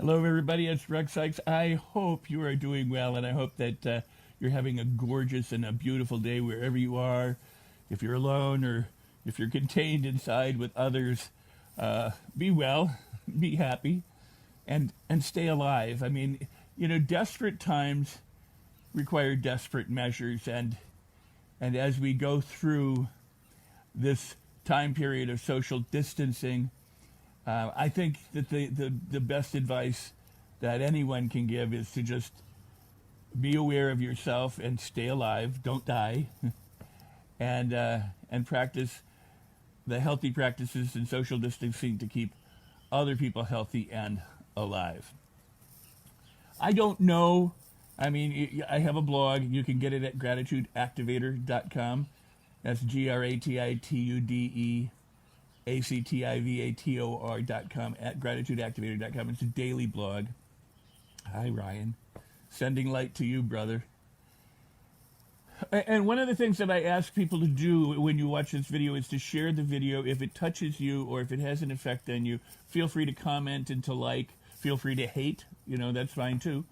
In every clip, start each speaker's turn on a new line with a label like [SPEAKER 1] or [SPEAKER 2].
[SPEAKER 1] Hello, everybody. It's Rex Sikes. I hope you are doing well, and I hope that you're having a gorgeous and a beautiful day wherever you are. If you're alone or if you're contained inside with others, be well, be happy, and stay alive. I mean, desperate times require desperate measures, and as we go through this time period of social distancing, I think that the best advice that anyone can give is to just be aware of yourself and stay alive, don't die, and practice the healthy practices in social distancing to keep other people healthy and alive. I don't know. I mean, I have a blog. You can get it at gratitudeactivator.com. That's gratitudeactivator.com, at gratitudeactivator.com. It's a daily blog. Hi, Ryan. Sending light to you, brother. And one of the things that I ask people to do when you watch this video is to share the video. If it touches you or if it has an effect on you, feel free to comment and to like. Feel free to hate. That's fine too.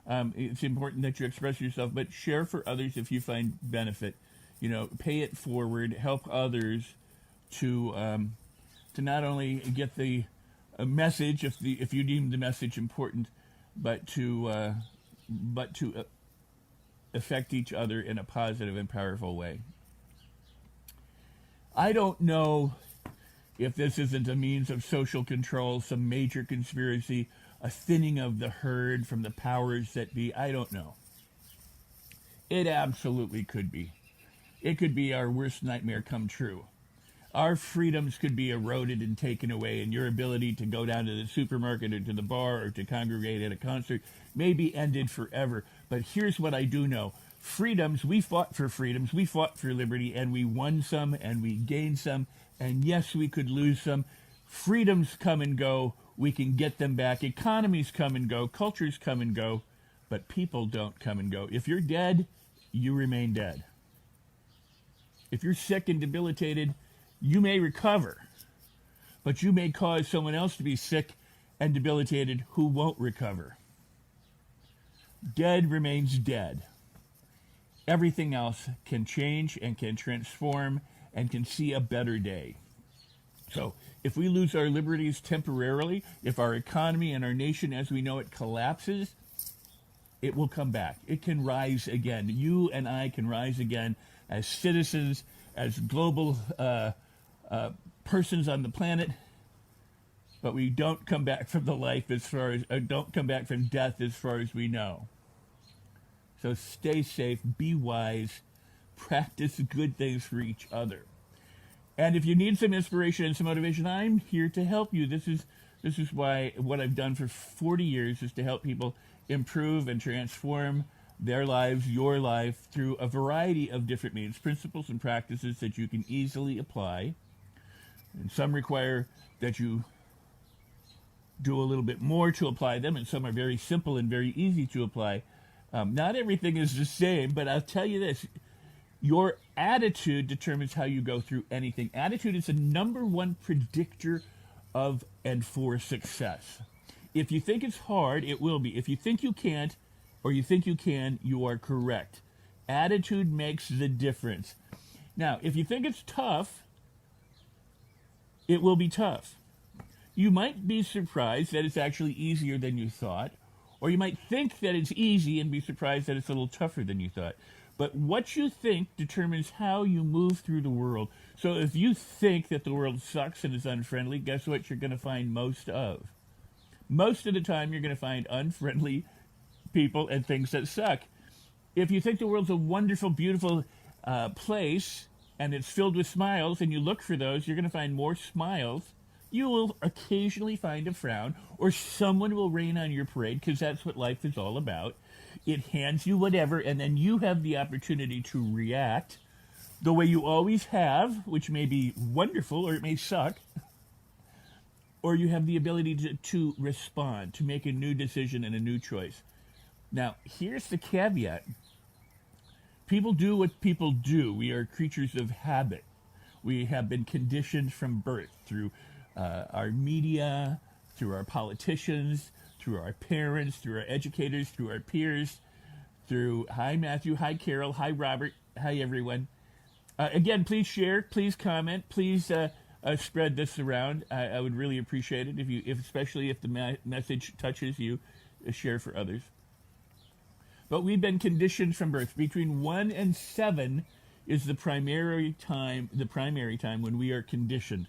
[SPEAKER 1] It's important that you express yourself, but share for others if you find benefit. Pay it forward. Help others to not only get the message if you deem the message important, but to affect each other in a positive and powerful way. I don't know if this isn't a means of social control, some major conspiracy, a thinning of the herd from the powers that be. I don't know. It absolutely could be. It could be our worst nightmare come true. Our freedoms could be eroded and taken away, and your ability to go down to the supermarket or to the bar or to congregate at a concert may be ended forever. But here's what I do know. Freedoms, we fought for liberty, and we won some, and we gained some, and yes, we could lose some. Freedoms come and go. We can get them back. Economies come and go. Cultures come and go. But people don't come and go. If you're dead, you remain dead. If you're sick and debilitated, you may recover, but you may cause someone else to be sick and debilitated who won't recover. Dead remains dead. Everything else can change and can transform and can see a better day. So if we lose our liberties temporarily, if our economy and our nation as we know it collapses, it will come back. It can rise again. You and I can rise again as citizens, as global persons on the planet, but we don't come back from the life don't come back from death as far as we know. So stay safe, be wise, practice good things for each other. And if you need some inspiration and some motivation, I'm here to help you. This is why what I've done for 40 years is to help people improve and transform their lives, your life, through a variety of different means, principles and practices that you can easily apply. And some require that you do a little bit more to apply them, and some are very simple and very easy to apply. Not everything is the same, but I'll tell you this. Your attitude determines how you go through anything. Attitude is the number one predictor of and for success. If you think it's hard, it will be. If you think you can't, or you think you can, you are correct. Attitude makes the difference. Now, if you think it's tough, it will be tough. You might be surprised that it's actually easier than you thought, or you might think that it's easy and be surprised that it's a little tougher than you thought. But what you think determines how you move through the world. So if you think that the world sucks and is unfriendly, guess what you're going to find most of? Most of the time, you're going to find unfriendly people and things that suck. If you think the world's a wonderful, beautiful place and it's filled with smiles and you look for those, you're going to find more smiles. You will occasionally find a frown, or someone will rain on your parade, because that's what life is all about. It hands you whatever, and then you have the opportunity to react the way you always have, which may be wonderful or it may suck, or you have the ability to respond, to make a new decision and a new choice. Now, here's the caveat. People do what people do. We are creatures of habit. We have been conditioned from birth through our media, through our politicians, through our parents, through our educators, through our peers, through, hi Matthew, hi Carol, hi Robert, hi everyone. Again, please share, please comment, please spread this around. I would really appreciate it especially if the message touches you, share for others. But we've been conditioned from birth. Between 1 and 7 is the primary time when we are conditioned.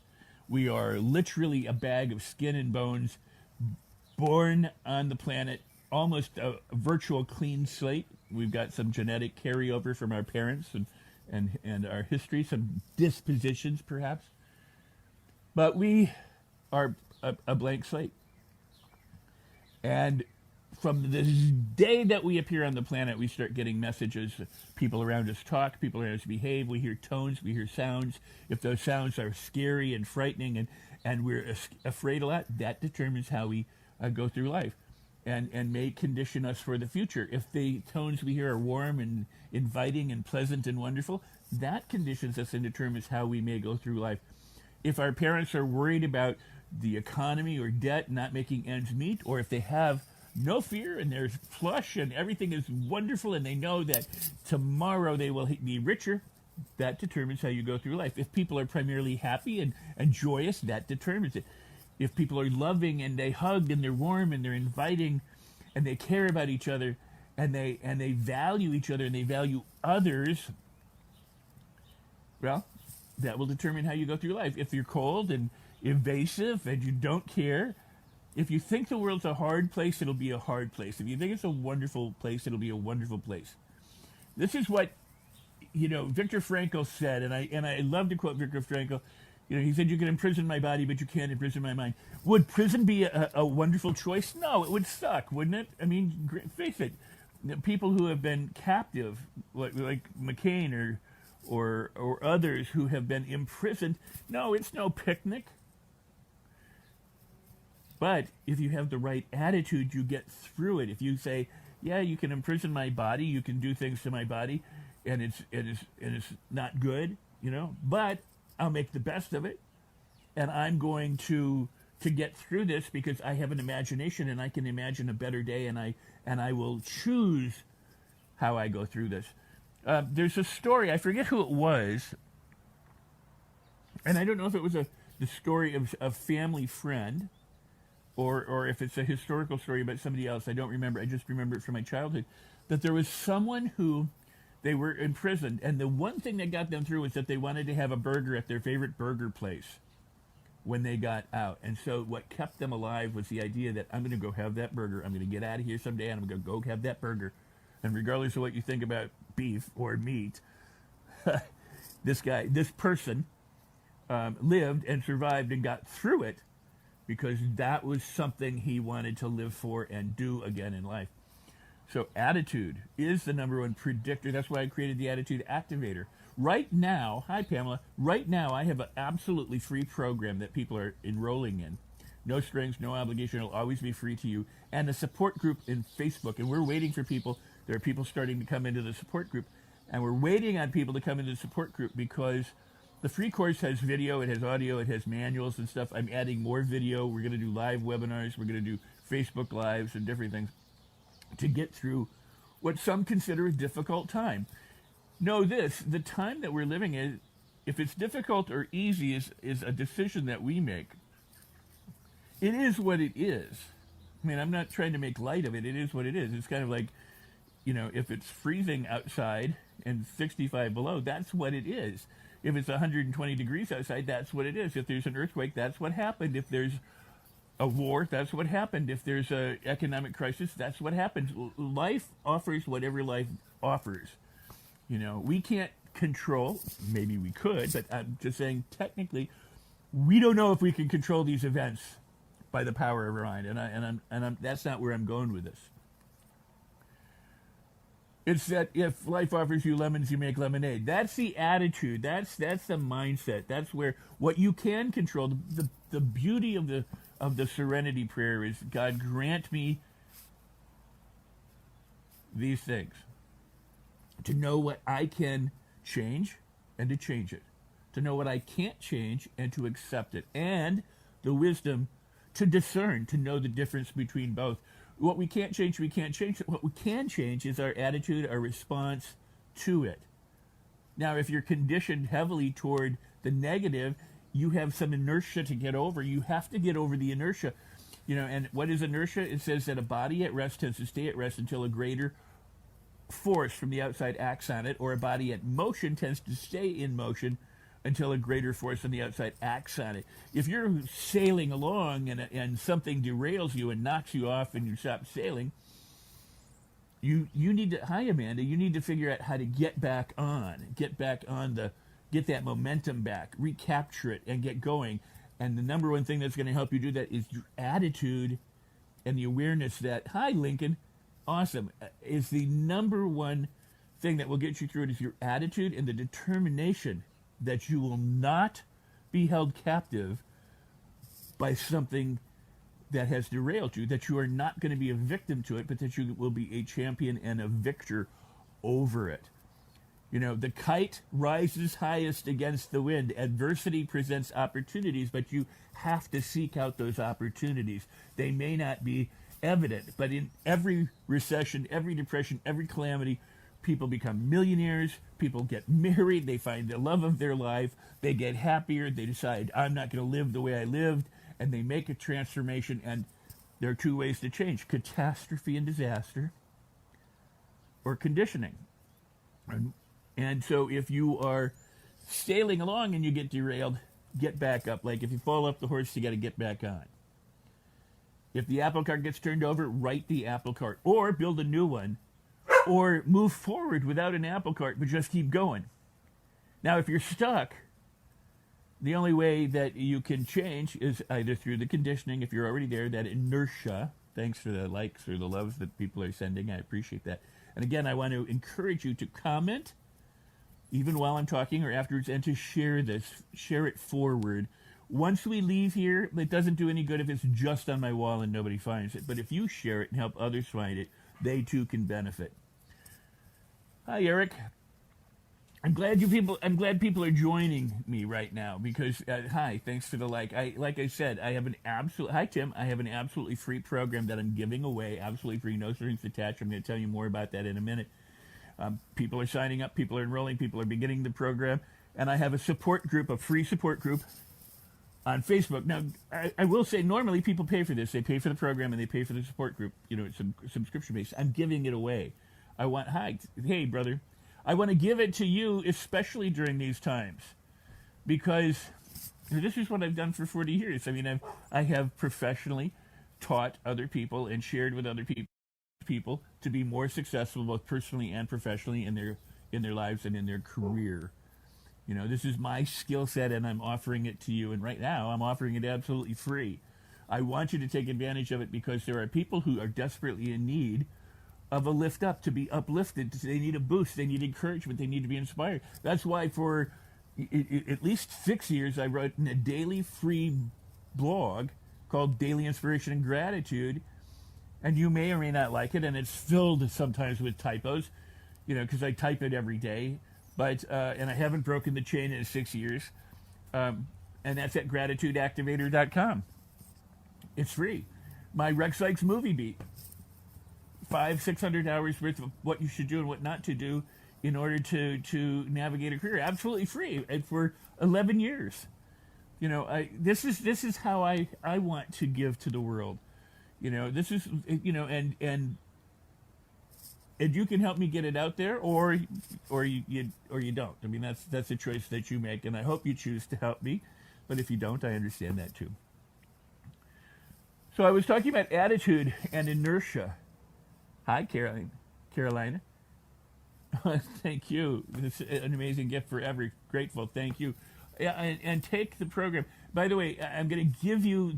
[SPEAKER 1] We are literally a bag of skin and bones, born on the planet, almost a virtual clean slate. We've got some genetic carryover from our parents and our history, some dispositions perhaps. But we are a blank slate. And from the day that we appear on the planet, we start getting messages. People around us talk, people around us behave. We hear tones, we hear sounds. If those sounds are scary and frightening and we're afraid a lot, that determines how we go through life and may condition us for the future. If the tones we hear are warm and inviting and pleasant and wonderful, that conditions us and determines how we may go through life. If our parents are worried about the economy or debt not making ends meet, or if they have no fear and they're flush and everything is wonderful and they know that tomorrow they will be richer, that determines how you go through life. If people are primarily happy and joyous, that determines it. If people are loving and they hug and they're warm and they're inviting and they care about each other and they value each other and they value others, well, that will determine how you go through life. If you're cold and evasive and you don't care, if you think the world's a hard place, it'll be a hard place. If you think it's a wonderful place, it'll be a wonderful place. This is what, Viktor Frankl said, and I love to quote Viktor Frankl. He said, you can imprison my body, but you can't imprison my mind. Would prison be a wonderful choice? No, it would suck, wouldn't it? I mean, face it, people who have been captive, like McCain or others who have been imprisoned, no, it's no picnic. But if you have the right attitude, you get through it. If you say, yeah, you can imprison my body, you can do things to my body, and it's not good, but I'll make the best of it, and I'm going to get through this because I have an imagination and I can imagine a better day, and I will choose how I go through this. There's a story, I forget who it was, and I don't know if it was the story of a family friend, or if it's a historical story about somebody else. I don't remember. I just remember it from my childhood, that there was someone who, they were imprisoned, and the one thing that got them through was that they wanted to have a burger at their favorite burger place when they got out. And so what kept them alive was the idea that I'm going to go have that burger. I'm going to get out of here someday, and I'm going to go have that burger. And regardless of what you think about beef or meat, this person lived and survived and got through it, because that was something he wanted to live for and do again in life. So attitude is the number one predictor. That's why I created the Attitude Activator. Right now, hi Pamela, right now I have an absolutely free program that people are enrolling in. No strings, no obligation, it'll always be free to you. And a support group in Facebook, and we're waiting for people. There are people starting to come into the support group, and we're waiting on people to come into the support group because the free course has video, it has audio, it has manuals and stuff. I'm adding more video. We're going to do live webinars. We're going to do Facebook Lives and different things to get through what some consider a difficult time. Know this, the time that we're living in, if it's difficult or easy, is a decision that we make. It is what it is. I mean, I'm not trying to make light of it. It is what it is. It's kind of like, if it's freezing outside and 65 below, that's what it is. If it's 120 degrees outside, that's what it is. If there's an earthquake, that's what happened. If there's a war, that's what happened. If there's an economic crisis, that's what happens. Life offers whatever life offers. We can't control, maybe we could, but I'm just saying technically, we don't know if we can control these events by the power of our mind. And that's not where I'm going with this. It's that if life offers you lemons, you make lemonade. That's the attitude. That's the mindset. That's where what you can control. The beauty of the Serenity Prayer is, God, grant me these things. To know what I can change and to change it. To know what I can't change and to accept it. And the wisdom to discern, to know the difference between both. What we can't change, we can't change. What we can change is our attitude, our response to it. Now, if you're conditioned heavily toward the negative, you have some inertia to get over. You have to get over the inertia. And what is inertia? It says that a body at rest tends to stay at rest until a greater force from the outside acts on it, or a body at motion tends to stay in motion until a greater force from the outside acts on it. If you're sailing along and something derails you and knocks you off and you stop sailing, you need to, hi Amanda, you need to figure out how to get back on get that momentum back, recapture it, and get going. And the number one thing that's going to help you do that is your attitude and the awareness that, hi Lincoln, awesome, is the number one thing that will get you through it is your attitude and the determination that you will not be held captive by something that has derailed you, that you are not going to be a victim to it, but that you will be a champion and a victor over it. The kite rises highest against the wind. Adversity presents opportunities, but you have to seek out those opportunities. They may not be evident, but in every recession, every depression, every calamity, people become millionaires, people get married, they find the love of their life, they get happier, they decide, I'm not going to live the way I lived, and they make a transformation. And there are two ways to change: catastrophe and disaster, or conditioning. And so if you are sailing along and you get derailed, get back up. Like if you fall off the horse, you got to get back on. If the apple cart gets turned over, right the apple cart, or build a new one, or move forward without an apple cart, but just keep going. Now, if you're stuck, the only way that you can change is either through the conditioning, if you're already there, that inertia. Thanks for the likes or the loves that people are sending. I appreciate that. And again, I want to encourage you to comment, even while I'm talking or afterwards, and to share this, share it forward. Once we leave here, it doesn't do any good if it's just on my wall and nobody finds it. But if you share it and help others find it, they too can benefit. Hi, Eric. I'm glad people are joining me right now because hi, thanks for the like. Like I said, I have an hi Tim. I have an absolutely free program that I'm giving away, absolutely free, no strings attached. I'm going to tell you more about that in a minute. People are signing up, people are enrolling, people are beginning the program, and I have a support group, a free support group on Facebook. Now, I will say normally people pay for this. They pay for the program and they pay for the support group. It's a subscription based. I'm giving it away. Hey brother, I want to give it to you, especially during these times, because this is what I've done for 40 years. I mean, I have professionally taught other people and shared with other people to be more successful, both personally and professionally, in their lives and in their career. This is my skill set, and I'm offering it to you. And right now, I'm offering it absolutely free. I want you to take advantage of it because there are people who are desperately in need of a lift up, to be uplifted. They need a boost. They need encouragement. They need to be inspired. That's why for at least 6 years, I wrote in a daily free blog called Daily Inspiration and Gratitude. And you may or may not like it, and it's filled sometimes with typos, because I type it every day. But and I haven't broken the chain in 6 years. And that's at gratitudeactivator.com. It's free. My Rex Sikes movie beat. 500-600 hours worth of what you should do and what not to do in order to navigate a career. Absolutely free, and for 11 years. This is how I want to give to the world. This is and you can help me get it out there, or you don't. I mean, that's a choice that you make, and I hope you choose to help me. But if you don't, I understand that too. So I was talking about attitude and inertia. Hi, Carolina. Thank you. It's an amazing gift forever. Grateful. Thank you. Yeah, and take the program. By the way, I'm going to give you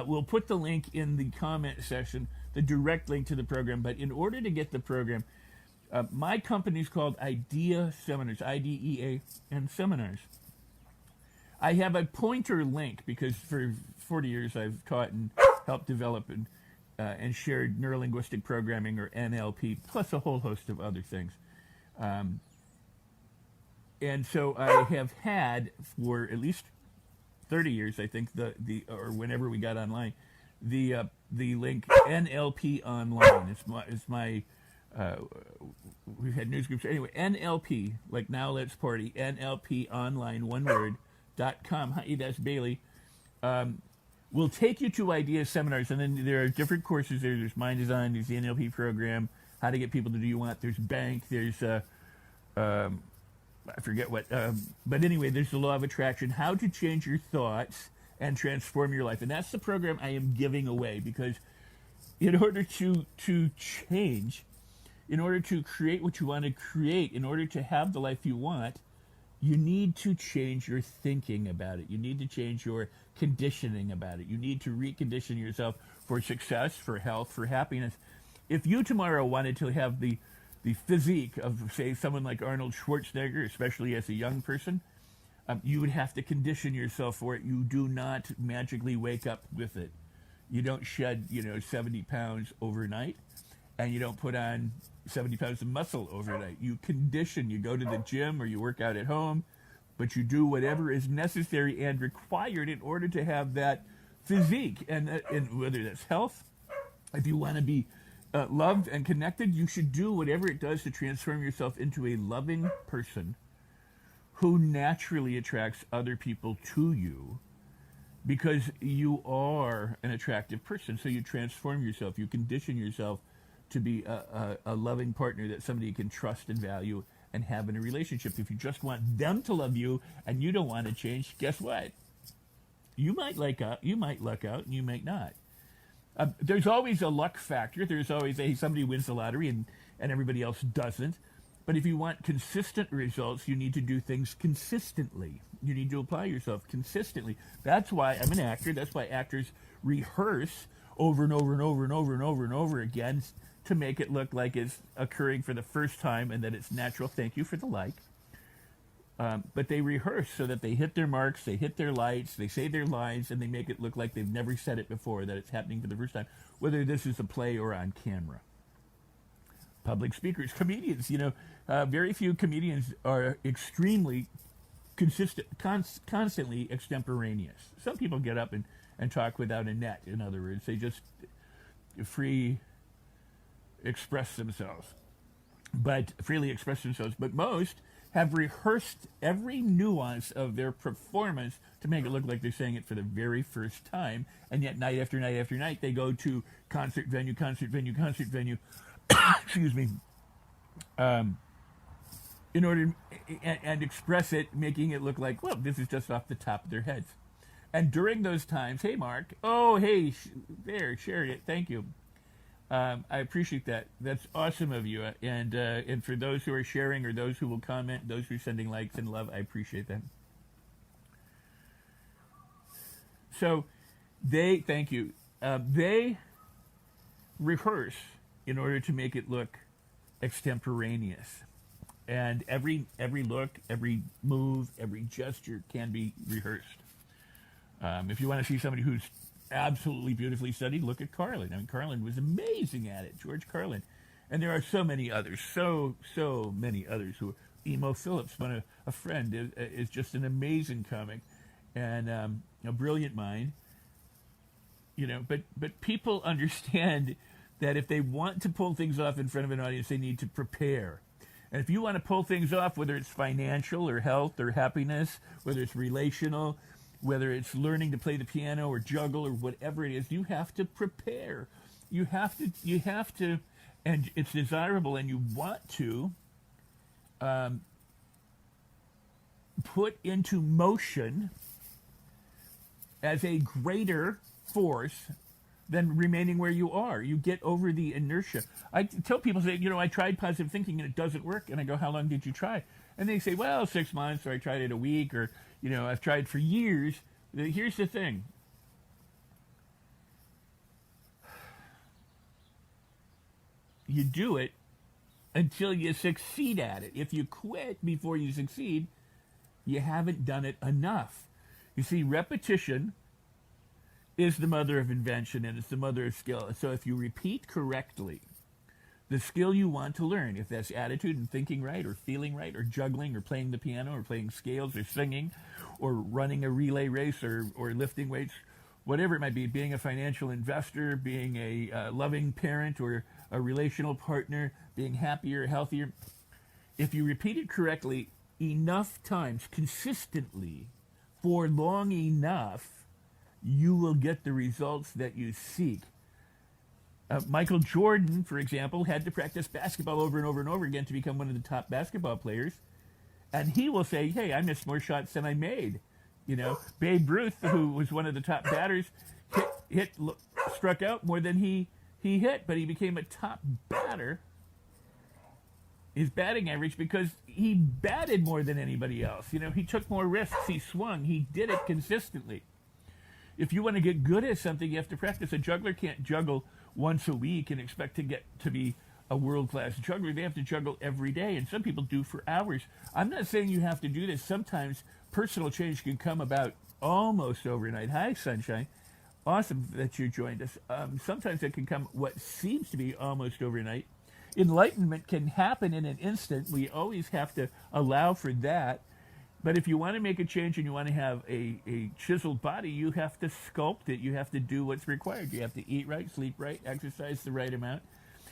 [SPEAKER 1] we'll put the link in the comment section, the direct link to the program. But in order to get the program, my company is called IDEA Seminars, IDEA and Seminars. I have a pointer link because for 40 years I've taught and helped develop and shared neurolinguistic programming, or NLP, plus a whole host of other things. And so I have had for at least 30 years, I think, or whenever we got online, the link NLP online. It's my we've had news groups anyway. NLP, like Now Let's Party. NLP online, one word .com. Hi, that's Bailey. We'll take you to idea seminars, and then there are different courses there. There's Mind Design, there's the NLP program, how to get people to do you want. There's bank, there's I forget what, but anyway, there's the law of attraction, how to change your thoughts and transform your life. And that's the program I am giving away, because in order to change, in order to create what you want to create, in order to have the life you want, you need to change your thinking about it. You need to change your conditioning about it. You need to recondition yourself for success, for health, for happiness. If you tomorrow wanted to have the physique of, say, someone like Arnold Schwarzenegger, especially as a young person, you would have to condition yourself for it. You do not magically wake up with it. You don't shed, 70 pounds overnight, and you don't put on 70 pounds of muscle overnight. You condition. You go to the gym or you work out at home, but you do whatever is necessary and required in order to have that physique. And whether that's health, if you want to be loved and connected, you should do whatever it does to transform yourself into a loving person who naturally attracts other people to you, because you are an attractive person. So you transform yourself, you condition yourself to be a loving partner that somebody can trust and value and have in a relationship. If you just want them to love you and you don't want to change, guess what? You might luck out, and you might not. There's always a luck factor. There's always somebody wins the lottery and everybody else doesn't. But if you want consistent results, you need to do things consistently. You need to apply yourself consistently. That's why I'm an actor. That's why actors rehearse over and over and over and over and over and over again to make it look like it's occurring for the first time and that it's natural. Thank you for the like. But they rehearse so that they hit their marks, they hit their lights, they say their lines, and they make it look like they've never said it before, that it's happening for the first time, whether this is a play or on camera. Public speakers, comedians, very few comedians are extremely consistent, constantly extemporaneous. Some people get up and talk without a net. In other words, they just freely express themselves. But most have rehearsed every nuance of their performance to make it look like they're saying it for the very first time. And yet night after night after night, they go to concert venue, excuse me, in order and express it, making it look like, well, this is just off the top of their heads. And during those times, hey, Mark, there, shared it, thank you. I appreciate that. That's awesome of you. And for those who are sharing or those who will comment, those who are sending likes and love, I appreciate that. So thank you. They rehearse in order to make it look extemporaneous. And every look, every move, every gesture can be rehearsed. If you want to see somebody who's absolutely beautifully studied, look at Carlin. I mean, Carlin was amazing at it, George Carlin. And there are so many others, so many others who, Emo Phillips, a friend, is just an amazing comic and a brilliant mind. But people understand that if they want to pull things off in front of an audience, they need to prepare. And if you want to pull things off, whether it's financial or health or happiness, whether it's relational, whether it's learning to play the piano or juggle or whatever it is, you have to prepare. You have to, and it's desirable and you want to put into motion as a greater force than remaining where you are. You get over the inertia. I tell people, I tried positive thinking and it doesn't work. And I go, how long did you try? And they say, well, 6 months, or I tried it a week, or, I've tried for years. Here's the thing. You do it until you succeed at it. If you quit before you succeed, you haven't done it enough. You see, repetition is the mother of invention, and it's the mother of skill. So if you repeat correctly the skill you want to learn, if that's attitude and thinking right, or feeling right, or juggling, or playing the piano, or playing scales, or singing, or running a relay race, or lifting weights, whatever it might be, being a financial investor, being a loving parent or a relational partner, being happier, healthier. If you repeat it correctly enough times, consistently, for long enough, you will get the results that you seek. Michael Jordan, for example, had to practice basketball over and over and over again to become one of the top basketball players. And he will say, hey, I missed more shots than I made. You know, Babe Ruth, who was one of the top batters, struck out more than he hit, but he became a top batter. His batting average, because he batted more than anybody else. You know, he took more risks, he swung, he did it consistently. If you want to get good at something, you have to practice. A juggler can't juggle once a week and expect to get to be a world-class juggler. They have to juggle every day, and some people do for hours. I'm not saying you have to do this. Sometimes personal change can come about almost overnight. Hi, Sunshine. Awesome that you joined us. Sometimes it can come what seems to be almost overnight. Enlightenment can happen in an instant. We always have to allow for that. But if you want to make a change and you want to have a chiseled body, you have to sculpt it. You have to do what's required. You have to eat right, sleep right, exercise the right amount.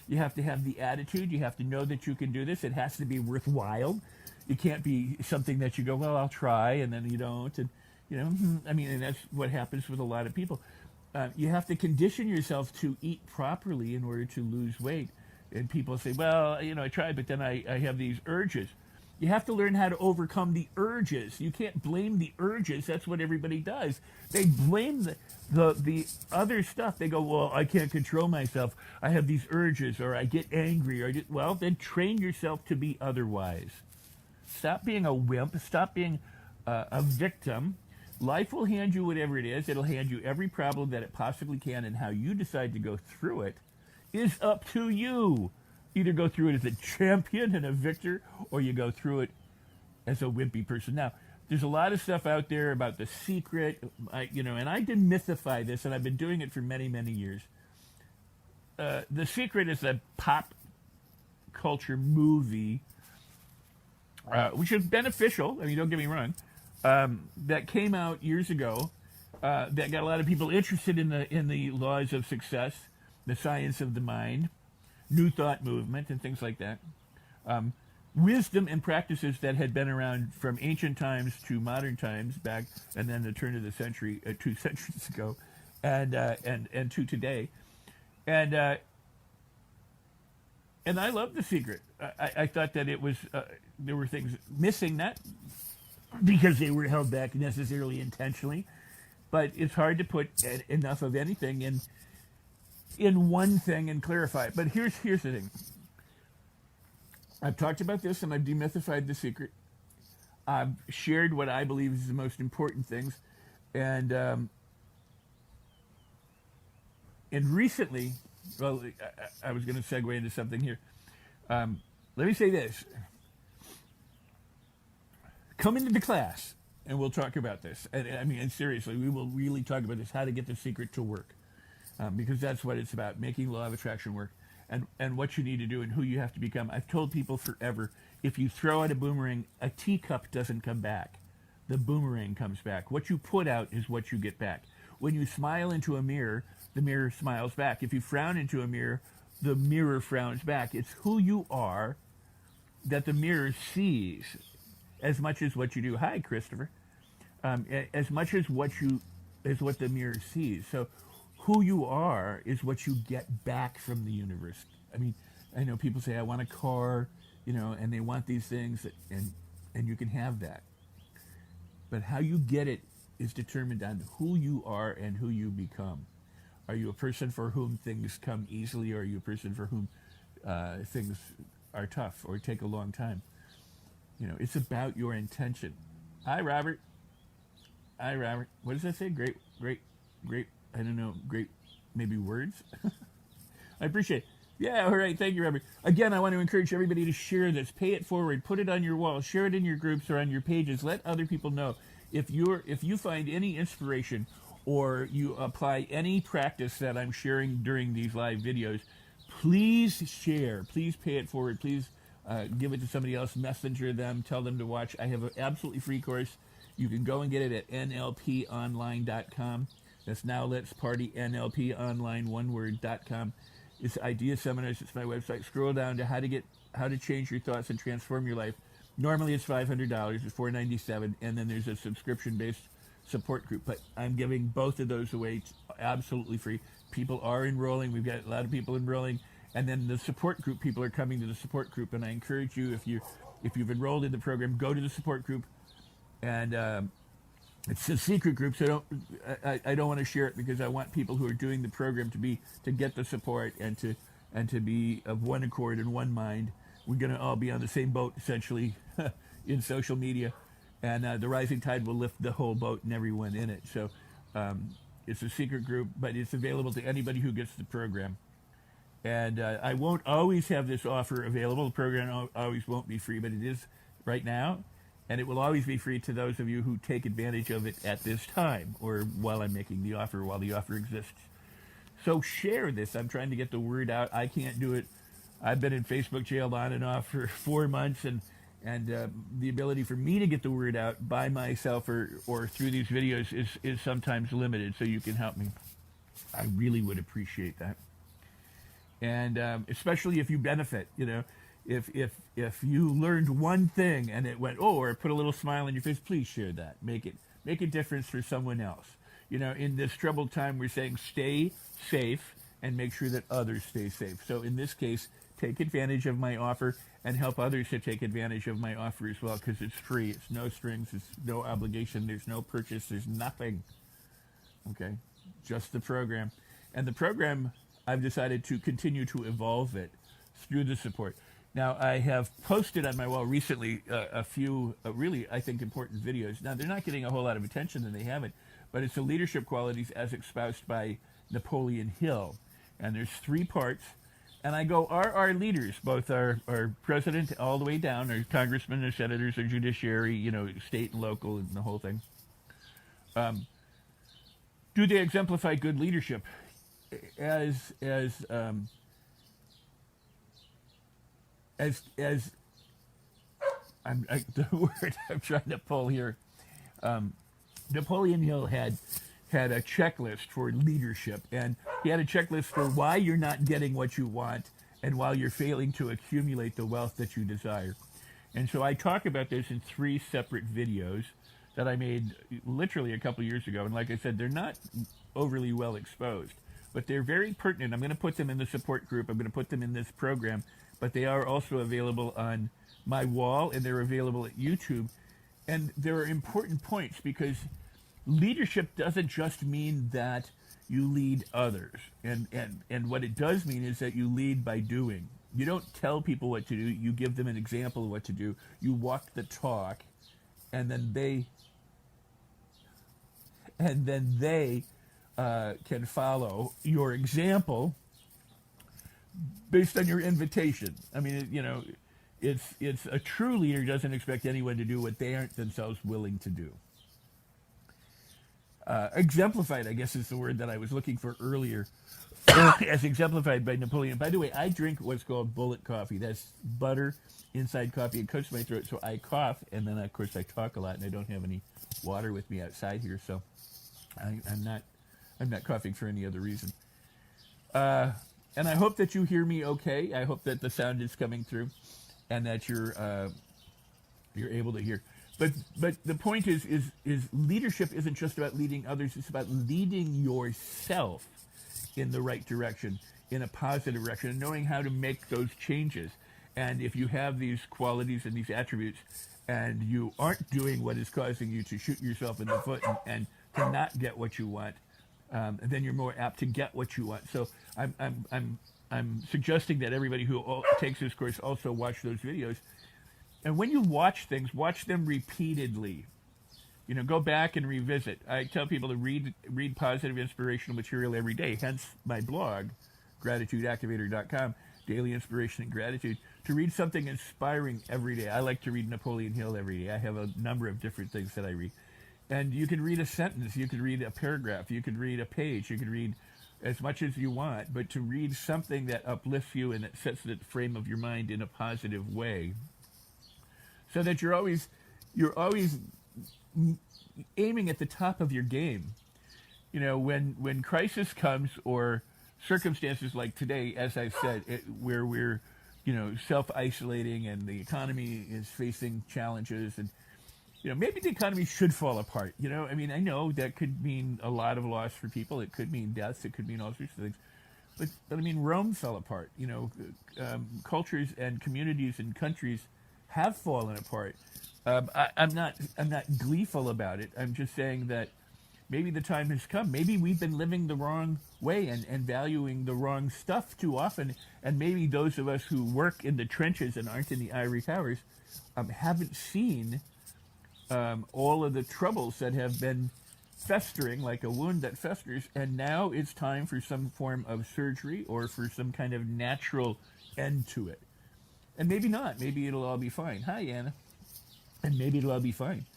[SPEAKER 1] You have to have the attitude. You have to know that you can do this. It has to be worthwhile. It can't be something that you go, well, I'll try, and then you don't. And, you know, I mean, and that's what happens with a lot of people. You have to condition yourself to eat properly in order to lose weight. And people say, well, you know, I tried, but then I have these urges. You have to learn how to overcome the urges. You can't blame the urges. That's what everybody does. They blame the other stuff. They go, well, I can't control myself. I have these urges, or I get angry. Well, then train yourself to be otherwise. Stop being a wimp. Stop being a victim. Life will hand you whatever it is. It'll hand you every problem that it possibly can, and how you decide to go through it is up to you. Either go through it as a champion and a victor, or you go through it as a wimpy person. Now, there's a lot of stuff out there about The Secret, and I demystify this, and I've been doing it for many, many years. The Secret is a pop culture movie, which is beneficial. I mean, don't get me wrong. That came out years ago. That got a lot of people interested in the laws of success, the science of the mind, New Thought movement, and things like that. Wisdom and practices that had been around from ancient times to modern times, back and then the turn of the century, 2 centuries ago, and to today, and I love The Secret. I thought that it was there were things missing, not because they were held back necessarily intentionally, but it's hard to put enough of anything in one thing and clarify it. But here's the thing. I've talked about this and I've demystified The Secret. I've shared what I believe is the most important things. And recently, well, I was going to segue into something here. Let me say this. Come into the class and we'll talk about this. And seriously, we will really talk about this, how to get The Secret to work. Because that's what it's about, making law of attraction work, and what you need to do and who you have to become. I've told people forever, if you throw out a boomerang, a teacup doesn't come back. The boomerang comes back. What you put out is what you get back. When you smile into a mirror, the mirror smiles back. If you frown into a mirror, the mirror frowns back. It's who you are that the mirror sees as much as what you do. Hi, Christopher. As much as what the mirror sees. So who you are is what you get back from the universe. I mean, I know people say, I want a car, and they want these things, and you can have that. But how you get it is determined on who you are and who you become. Are you a person for whom things come easily, or are you a person for whom things are tough or take a long time? It's about your intention. Hi, Robert. What does that say? Great. I don't know, great, maybe words? I appreciate it. Yeah, all right, thank you, Robert. Again, I want to encourage everybody to share this. Pay it forward, put it on your wall, share it in your groups or on your pages. Let other people know. If you find any inspiration or you apply any practice that I'm sharing during these live videos, please share. Please pay it forward. Please give it to somebody else, messenger them, tell them to watch. I have an absolutely free course. You can go and get it at nlponline.com. That's Now Let's Party NLP online, one word.com. It's Idea Seminars. It's my website. Scroll down to how to change your thoughts and transform your life. Normally it's $500. It's $497, and then there's a subscription-based support group. But I'm giving both of those away absolutely free. People are enrolling. We've got a lot of people enrolling, and then the support group people are coming to the support group. And I encourage you, if you've enrolled in the program, go to the support group. And it's a secret group, so I don't want to share it because I want people who are doing the program to get the support and to be of one accord and one mind. We're going to all be on the same boat essentially in social media, and the rising tide will lift the whole boat and everyone in it. So it's a secret group, but it's available to anybody who gets the program. And I won't always have this offer available. The program always won't be free, but it is right now. And it will always be free to those of you who take advantage of it at this time or while I'm making the offer, while the offer exists. So share this. I'm trying to get the word out. I can't do it. I've been in Facebook jail on and off for 4 months, and the ability for me to get the word out by myself or through these videos is sometimes limited, so you can help me. I really would appreciate that. And especially if you benefit, if you learned one thing and it went, or put a little smile on your face, please share that. Make a difference for someone else. In this troubled time, we're saying stay safe and make sure that others stay safe. So in this case, take advantage of my offer and help others to take advantage of my offer as well, because it's free. It's no strings. It's no obligation. There's no purchase. There's nothing. Okay? Just the program. And the program, I've decided to continue to evolve it through the support. Now, I have posted on my wall recently a few really, I think, important videos. Now, they're not getting a whole lot of attention, and they haven't, but it's the leadership qualities as espoused by Napoleon Hill. And there's 3 parts. And I go, are our leaders, both our president all the way down, our congressmen, our senators, our judiciary, state and local, and the whole thing, do they exemplify good leadership? The word I'm trying to pull here. Napoleon Hill had a checklist for leadership, and he had a checklist for why you're not getting what you want and why you're failing to accumulate the wealth that you desire. And so I talk about this in 3 separate videos that I made literally a couple years ago. And like I said, they're not overly well exposed, but they're very pertinent. I'm going to put them in the support group. I'm going to put them in this program, but they are also available on my wall, and they're available at YouTube. And there are important points, because leadership doesn't just mean that you lead others. And what it does mean is that you lead by doing. You don't tell people what to do. You give them an example of what to do. You walk the talk, and then they can follow your example based on your invitation. I mean, it's a true leader doesn't expect anyone to do what they aren't themselves willing to do. Exemplified, I guess, is the word that I was looking for earlier, as exemplified by Napoleon. By the way, I drink what's called bullet coffee. That's butter inside coffee. It cuts my throat, so I cough, and then, of course, I talk a lot, and I don't have any water with me outside here, so I'm not coughing for any other reason. And I hope that you hear me okay. I hope that the sound is coming through, and that you're able to hear. But the point is leadership isn't just about leading others. It's about leading yourself in the right direction, in a positive direction, and knowing how to make those changes. And if you have these qualities and these attributes, and you aren't doing what is causing you to shoot yourself in the foot and to not get what you want, then you're more apt to get what you want. So I'm suggesting that everybody who takes this course also watch those videos. And when you watch things, watch them repeatedly. Go back and revisit. I tell people to read positive, inspirational material every day. Hence my blog, gratitudeactivator.com, daily inspiration and gratitude. To read something inspiring every day. I like to read Napoleon Hill every day. I have a number of different things that I read. And you can read a sentence, you could read a paragraph, you could read a page, you could read as much as you want, but to read something that uplifts you and that sets the frame of your mind in a positive way, so that you're always aiming at the top of your game. when crisis comes or circumstances like today, as I've said, where we're, self-isolating and the economy is facing challenges, and maybe the economy should fall apart. I know that could mean a lot of loss for people. It could mean deaths. It could mean all sorts of things. But I mean, Rome fell apart. Cultures and communities and countries have fallen apart. I'm not gleeful about it. I'm just saying that maybe the time has come. Maybe we've been living the wrong way and valuing the wrong stuff too often. And maybe those of us who work in the trenches and aren't in the ivory towers haven't seen all of the troubles that have been festering, like a wound that festers. And now it's time for some form of surgery or for some kind of natural end to it. And maybe not. Maybe it'll all be fine. Hi, Anna. And maybe it'll all be fine.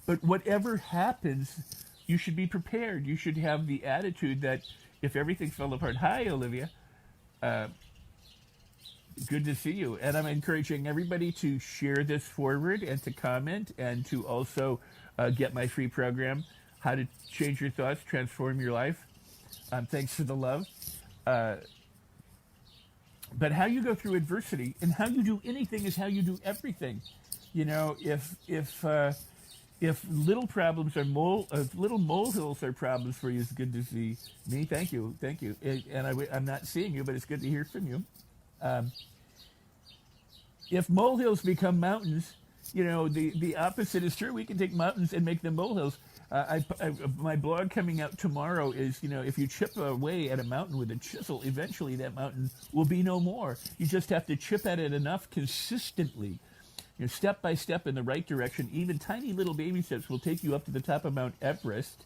[SPEAKER 1] But whatever happens, you should be prepared. You should have the attitude that if everything fell apart, hi, Olivia, good to see you. And I'm encouraging everybody to share this forward and to comment and to also get my free program, How to Change Your Thoughts, Transform Your Life. Thanks for the love. But how you go through adversity and how you do anything is how you do everything. If little problems are if little molehills are problems for you, it's good to see me. Thank you. And I'm not seeing you, but it's good to hear from you. If molehills become mountains, the opposite is true. We can take mountains and make them molehills. My blog coming out tomorrow is, if you chip away at a mountain with a chisel, eventually that mountain will be no more. You just have to chip at it enough consistently. Step by step in the right direction. Even tiny little baby steps will take you up to the top of Mount Everest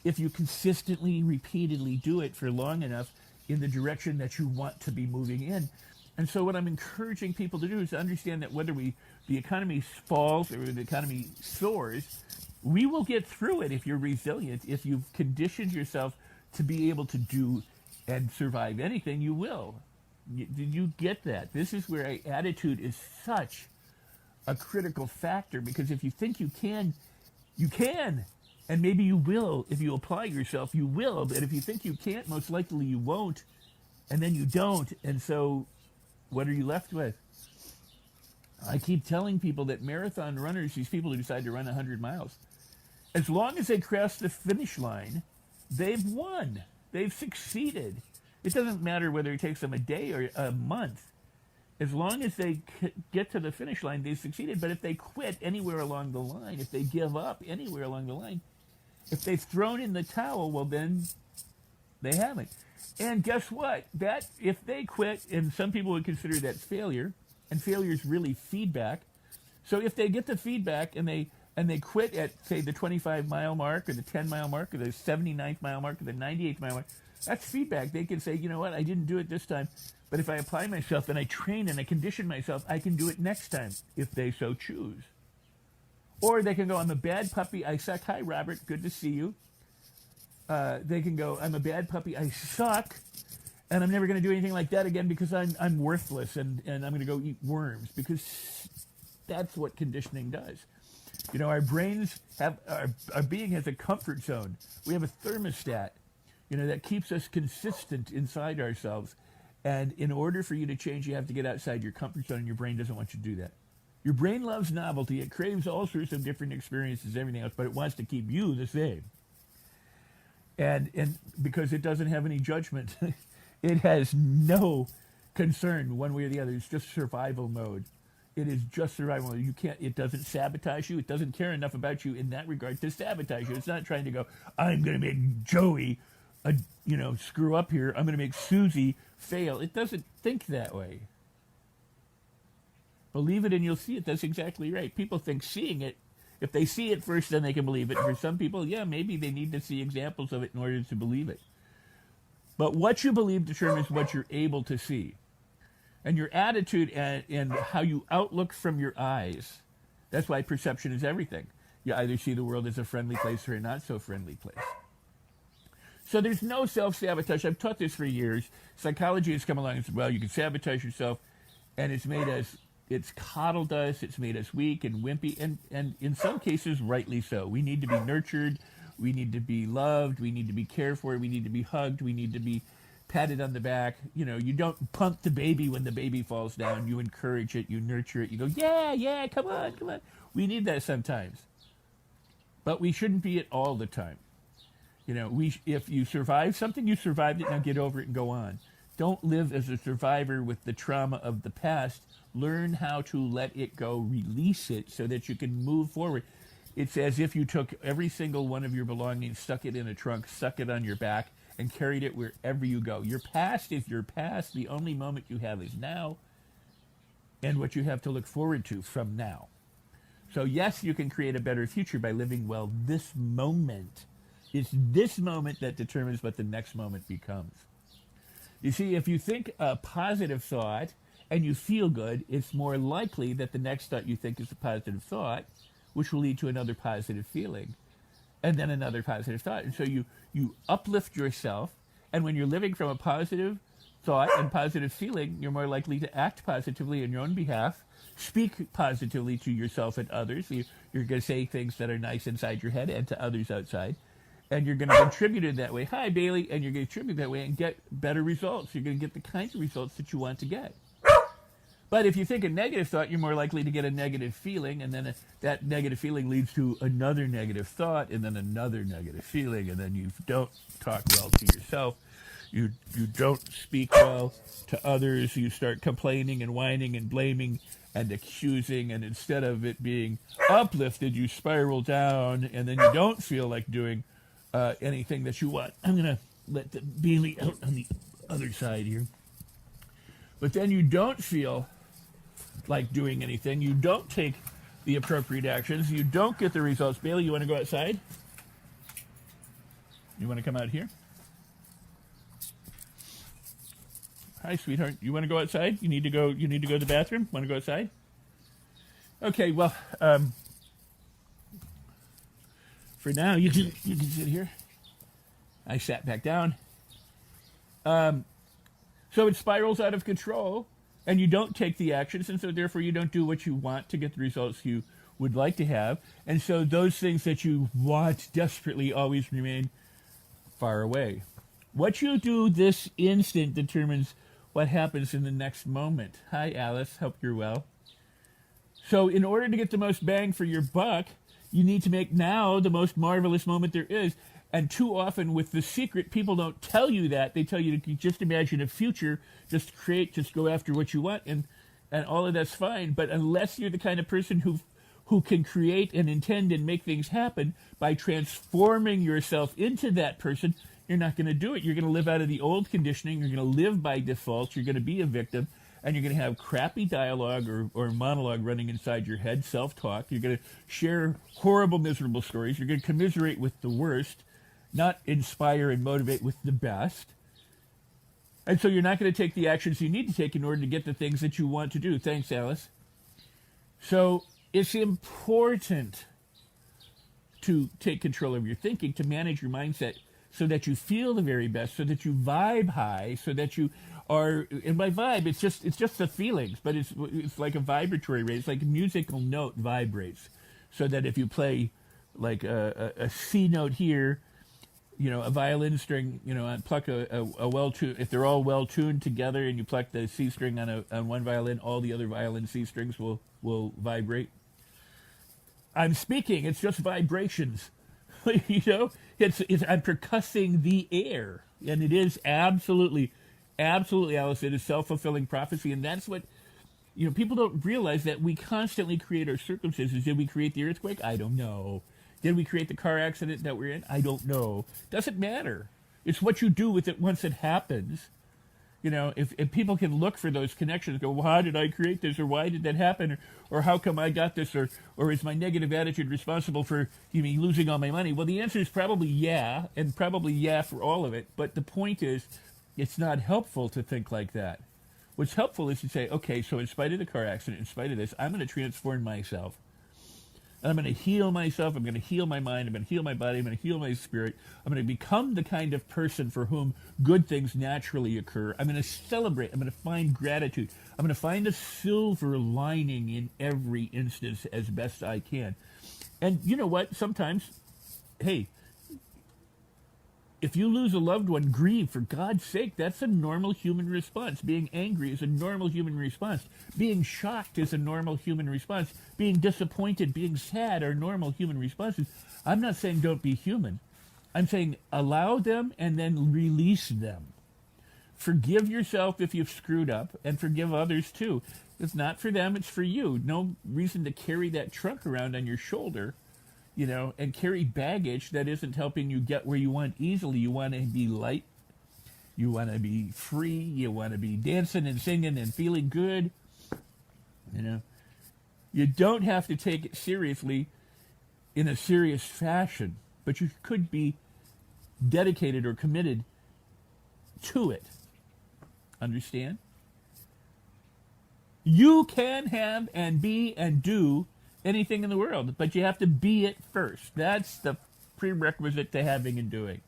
[SPEAKER 1] if you consistently, repeatedly do it for long enough in the direction that you want to be moving in. And so what I'm encouraging people to do is to understand that whether the economy falls or the economy soars, we will get through it if you're resilient. If you've conditioned yourself to be able to do and survive anything, you will. Did you get that? This is where attitude is such a critical factor, because if you think you can, you can. And maybe you will. If you apply yourself, you will. But if you think you can't, most likely you won't. And then you don't. And so what are you left with? I keep telling people that marathon runners, these people who decide to run 100 miles, as long as they cross the finish line, they've won. They've succeeded. It doesn't matter whether it takes them a day or a month. As long as they get to the finish line, they've succeeded. But if they quit anywhere along the line, if they give up anywhere along the line, if they've thrown in the towel, well, then they haven't. And guess what? That if they quit, and some people would consider that failure, and failure is really feedback. So if they get the feedback and they quit at, say, the 25-mile mark or the 10-mile mark or the 79th mile mark or the 98th mile mark, that's feedback. They can say, you know what, I didn't do it this time. But if I apply myself and I train and I condition myself, I can do it next time, if they so choose. Or they can go, I'm a bad puppy, I suck. Hi, Robert, good to see you. They can go, I'm a bad puppy, I suck, and I'm never going to do anything like that again because I'm worthless, and I'm going to go eat worms, because that's what conditioning does. Our brains have, our being has a comfort zone. We have a thermostat, that keeps us consistent inside ourselves. And in order for you to change, you have to get outside your comfort zone, and your brain doesn't want you to do that. Your brain loves novelty. It craves all sorts of different experiences, everything else, but it wants to keep you the same. And because it doesn't have any judgment, it has no concern one way or the other. It's just survival mode. It is just survival mode. It doesn't sabotage you. It doesn't care enough about you in that regard to sabotage you. It's not trying to go, I'm going to make Joey screw up here. I'm going to make Susie fail. It doesn't think that way. Believe it and you'll see it. That's exactly right. People think seeing it, if they see it first, then they can believe it. For some people, yeah, maybe they need to see examples of it in order to believe it. But what you believe determines what you're able to see. And your attitude and how you outlook from your eyes, that's why perception is everything. You either see the world as a friendly place or a not so friendly place. So there's no self-sabotage. I've taught this for years. Psychology has come along and said, well, you can sabotage yourself, and it's coddled us, it's made us weak and wimpy, and in some cases, rightly so. We need to be nurtured. We need to be loved. We need to be cared for. We need to be hugged. We need to be patted on the back. You know, you don't pump the baby when the baby falls down. You encourage it. You nurture it. You go, yeah, yeah, come on, come on. We need that sometimes. But we shouldn't be it all the time. You know, if you survive something, you survived it. Now get over it and go on. Don't live as a survivor with the trauma of the past. Learn how to let it go, release it so that you can move forward. It's as if you took every single one of your belongings, stuck it in a trunk, stuck it on your back, and carried it wherever you go. Your past is your past. The only moment you have is now, and what you have to look forward to from now. So yes, you can create a better future by living well this moment. It's this moment that determines what the next moment becomes. You see, if you think a positive thought and you feel good, it's more likely that the next thought you think is a positive thought, which will lead to another positive feeling, and then another positive thought. And so you uplift yourself, and when you're living from a positive thought and positive feeling, you're more likely to act positively on your own behalf, speak positively to yourself and others. You're going to say things that are nice inside your head and to others outside. And you're going to contribute in that way. Hi, Bailey. And you're going to contribute that way and get better results. You're going to get the kinds of results that you want to get. But if you think a negative thought, you're more likely to get a negative feeling. And then that negative feeling leads to another negative thought and then another negative feeling. And then you don't talk well to yourself. You don't speak well to others. You start complaining and whining and blaming and accusing. And instead of it being uplifted, you spiral down. And then you don't feel like doing anything that you want. I'm going to let the Bailey out on the other side here. But then you don't feel like doing anything. You don't take the appropriate actions. You don't get the results. Bailey, you want to go outside? You want to come out here? Hi, sweetheart. You want to go outside? You need to go to the bathroom? Want to go outside? Okay, well, for now, you can sit here. I sat back down. So it spirals out of control, and you don't take the actions, and so therefore you don't do what you want to get the results you would like to have. And so those things that you want desperately always remain far away. What you do this instant determines what happens in the next moment. Hi, Alice. Hope you're well. So in order to get the most bang for your buck, you need to make now the most marvelous moment there is. And too often with The Secret, people don't tell you that. They tell you to just imagine a future, just create, just go after what you want, and all of that's fine. But unless you're the kind of person who can create and intend and make things happen by transforming yourself into that person, you're not going to do it. You're going to live out of the old conditioning. You're going to live by default. You're going to be a victim. And you're going to have crappy dialogue or monologue running inside your head, self-talk. You're going to share horrible, miserable stories. You're going to commiserate with the worst, not inspire and motivate with the best. And so you're not going to take the actions you need to take in order to get the things that you want to do. Thanks, Alice. So it's important to take control of your thinking, to manage your mindset so that you feel the very best, so that you vibe high, so that you are, and by vibe, it's just the feelings, but it's like a vibratory rate. It's like a musical note vibrates, so that if you play like a C note here, you know, a violin string, you know, and pluck a well-tuned, if they're all well-tuned together and you pluck the C string on one violin, all the other violin C strings will vibrate. I'm speaking, it's just vibrations. You know, I'm percussing the air, and it is absolutely, Alice, it is self-fulfilling prophecy, and that's what, you know, people don't realize that we constantly create our circumstances. Did we create the earthquake? I don't know. Did we create the car accident that we're in? I don't know. Doesn't matter. It's what you do with it once it happens. You know, if people can look for those connections, go, well, how did I create this, or why did that happen, or how come I got this, or is my negative attitude responsible for me losing all my money? Well, the answer is probably yeah, and probably yeah for all of it. But the point is, it's not helpful to think like that. What's helpful is to say, okay, so in spite of the car accident, in spite of this, I'm going to transform myself. And I'm going to heal myself. I'm going to heal my mind. I'm going to heal my body. I'm going to heal my spirit. I'm going to become the kind of person for whom good things naturally occur. I'm going to celebrate. I'm going to find gratitude. I'm going to find a silver lining in every instance as best I can. And you know what? Sometimes, hey, If you lose a loved one, grieve, for God's sake. That's a normal human response. Being angry is a normal human response. Being shocked is a normal human response. Being disappointed, being sad are normal human responses. I'm not saying don't be human. I'm saying allow them and then release them. Forgive yourself if you've screwed up, and forgive others too. It's not for them, it's for you. No reason to carry that trunk around on your shoulder, and carry baggage that isn't helping you get where you want easily. You want to be light. You want to be free. You want to be dancing and singing and feeling good. You don't have to take it seriously in a serious fashion, but you could be dedicated or committed to it. Understand? You can have and be and do anything in the world, but you have to be it first. That's the prerequisite to having and doing.